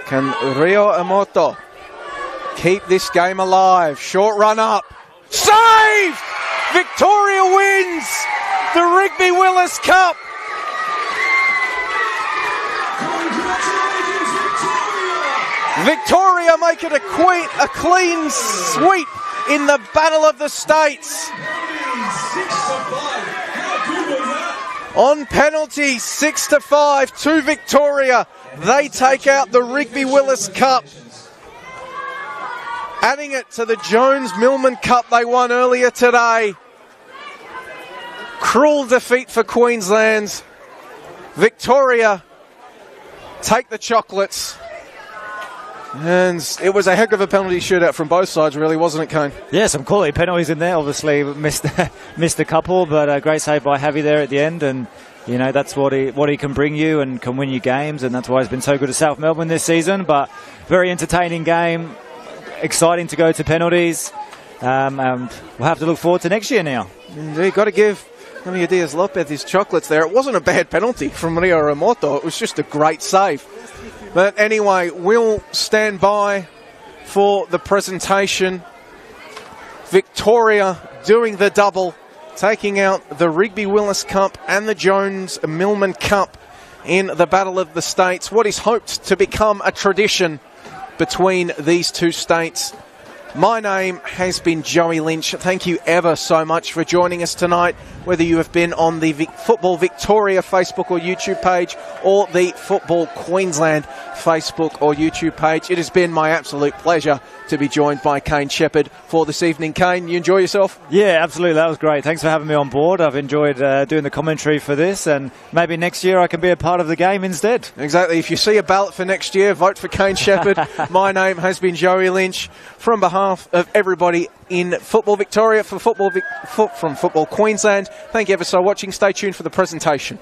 Can Rio Emoto keep this game alive? Short run up. Saved! Victoria wins the Rigby Willis Cup. Victoria make it a clean sweep in the Battle of the States. On penalty, 6-5 to Victoria. They take out the Rigby Willis Cup, adding it to the Jones-Millman Cup they won earlier today. Cruel defeat for Queensland. Victoria take the chocolates. And it was a heck of a penalty shootout from both sides, really, wasn't it, Kane? Yeah, some quality penalties in there. Obviously missed a couple, but a great save by Javi there at the end. And you know, that's what he can bring you and can win you games, and that's why he's been so good at South Melbourne this season. But very entertaining game, exciting to go to penalties, and we'll have to look forward to next year now. Indeed, got to give Julio Diaz-Lopez his chocolates there. It wasn't a bad penalty from Rio Emoto, it was just a great save. But anyway, we'll stand by for the presentation. Victoria doing the double, taking out the Rigby Willis Cup and the Jones-Millman Cup in the Battle of the States. What is hoped to become a tradition between these two states. My name has been Joey Lynch. Thank you ever so much for joining us tonight, whether you have been on the Football Victoria Facebook or YouTube page or the Football Queensland Facebook or YouTube page. It has been my absolute pleasure to be joined by Kane Shepherd for this evening. Kane, you enjoy yourself? Yeah, absolutely. That was great. Thanks for having me on board. I've enjoyed doing the commentary for this, and maybe next year I can be a part of the game instead. Exactly. If you see a ballot for next year, vote for Kane Shepherd. My name has been Joey Lynch. From behalf of everybody in Football Victoria, from Football Queensland, thank you ever so much for watching. Stay tuned for the presentation.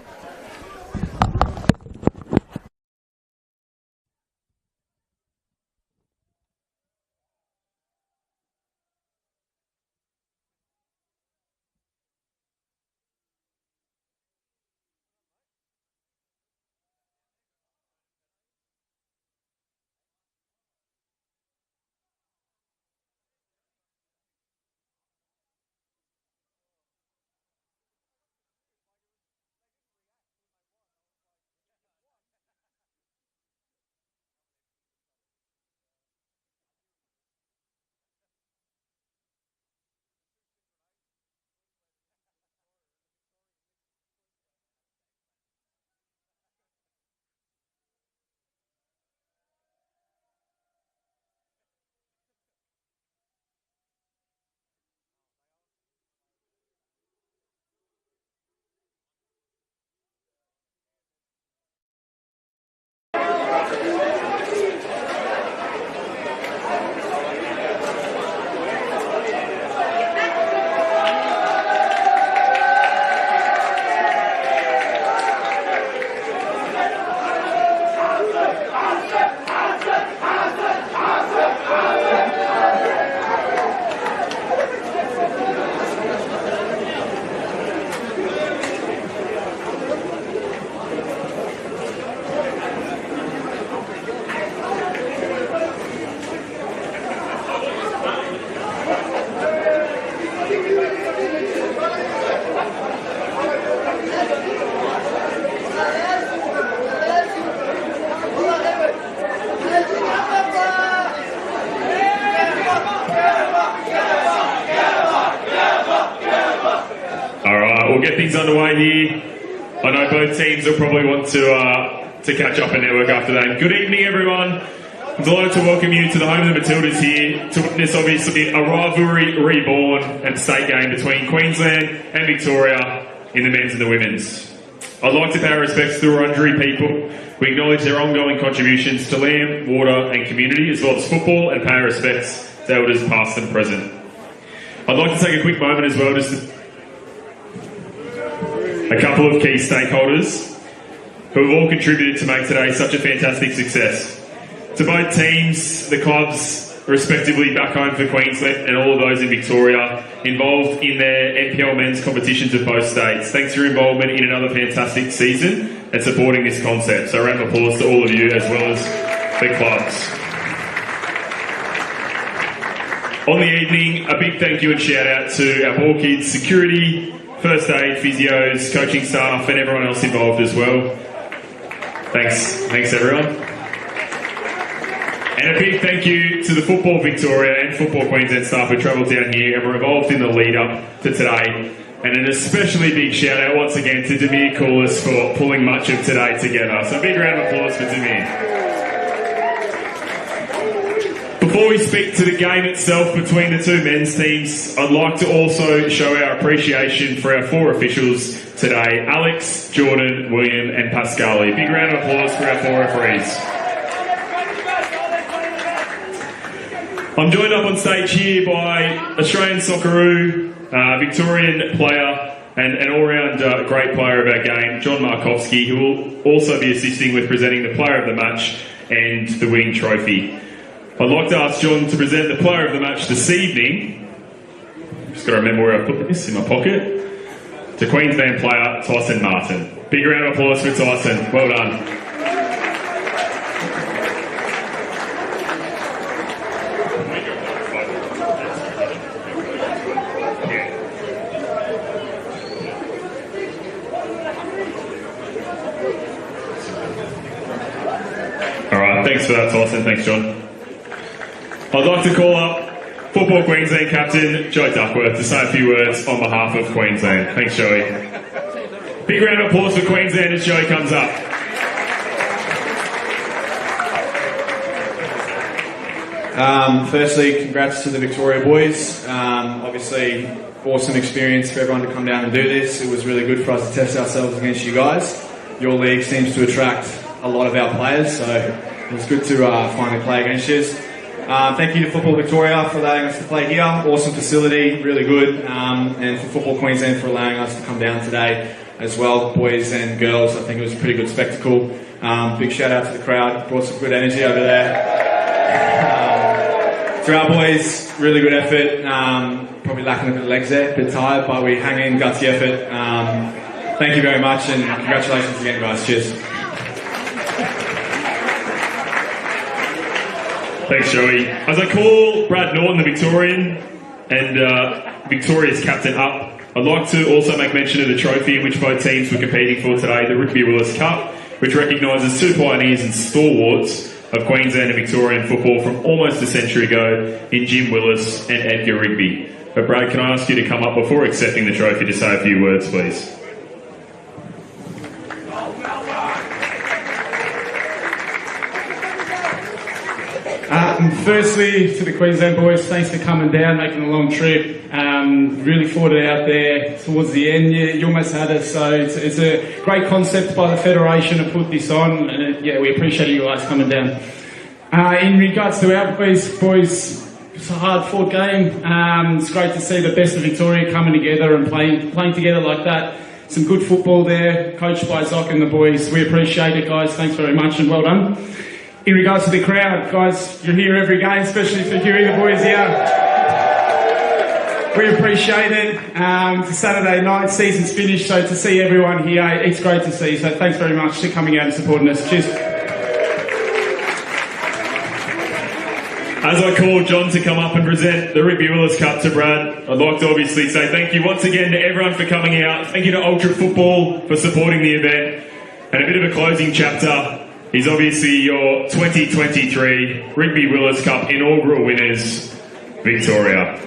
things underway here. I know both teams will probably want to catch up and network after that. Good evening, everyone. I'm delighted to welcome you to the home of the Matildas here to witness, obviously, a rivalry reborn and state game between Queensland and Victoria in the men's and the women's. I'd like to pay our respects to the Wurundjeri people. We acknowledge their ongoing contributions to land, water and community, as well as football, and pay our respects to elders past and present. I'd like to take a quick moment as well, just a couple of key stakeholders who have all contributed to make today such a fantastic success. To both teams, the clubs respectively back home for Queensland and all of those in Victoria involved in their NPL men's competitions of both states. Thanks for your involvement in another fantastic season and supporting this concept. So a round of applause to all of you as well as the clubs. On the evening, a big thank you and shout out to our ball kids, security, first aid, physios, coaching staff and everyone else involved as well. Thanks everyone. And a big thank you to the Football Victoria and Football Queensland staff who travelled down here and were involved in the lead up to today. And an especially big shout out once again to Demir Koulis for pulling much of today together. So a big round of applause for Demir. Before we speak to the game itself between the two men's teams, I'd like to also show our appreciation for our four officials today, Alex, Jordan, William and Pascali. Big round of applause for our four referees. I'm joined up on stage here by Australian Socceroo, Victorian player and an all-round great player of our game, John Markovski, who will also be assisting with presenting the player of the match and the winning trophy. I'd like to ask John to present the player of the match this evening. Just got to remember where I put this in my pocket. To Queensland player Tyson Martin. Big round of applause for Tyson. Well done. Thanks for that, Tyson. Thanks, John. I'd like to call up Football Queensland captain Joey Duckworth to say a few words on behalf of Queensland. Thanks, Joey. Big round of applause for Queensland as Joey comes up. Firstly, congrats to the Victoria boys. Obviously, awesome experience for everyone to come down and do this. It was really good for us to test ourselves against you guys. Your league seems to attract a lot of our players, so it was good to finally play against you. Thank you to Football Victoria for allowing us to play here. Awesome facility, really good. And for Football Queensland for allowing us to come down today as well, boys and girls. I think it was a pretty good spectacle. Big shout out to the crowd, brought some good energy over there. To our boys, really good effort. Probably lacking a bit of legs there, a bit tired, but we hang in, gutsy effort. Thank you very much and congratulations again, guys. Cheers. Thanks, Joey. As I call Brad Norton, the Victorian, and Victoria's captain up, I'd like to also make mention of the trophy in which both teams were competing for today, the Rigby Willis Cup, which recognises two pioneers and stalwarts of Queensland and Victorian football from almost a century ago in Jim Willis and Edgar Rigby. But Brad, can I ask you to come up before accepting the trophy to say a few words, please? Firstly, to the Queensland boys, thanks for coming down, making a long trip. Really thought it out there towards the end. You almost had us, so it's a great concept by the Federation to put this on, and we appreciate you guys coming down. In regards to our boys, it's a hard-fought game. It's great to see the best of Victoria coming together and playing together like that. Some good football there, coached by Zoc and the boys. We appreciate it, guys. Thanks very much, and well done. In regards to the crowd, guys, you're here every game, especially for Huey, the boys here. We appreciate it. It's Saturday night, season's finished, so to see everyone here, it's great to see. So thanks very much for coming out and supporting us. Cheers. As I call John to come up and present the Rigby Willis Cup to Brad, I'd like to obviously say thank you once again to everyone for coming out. Thank you to Ultra Football for supporting the event. And a bit of a closing chapter is obviously your 2023 Rigby Willis Cup inaugural winners, Victoria.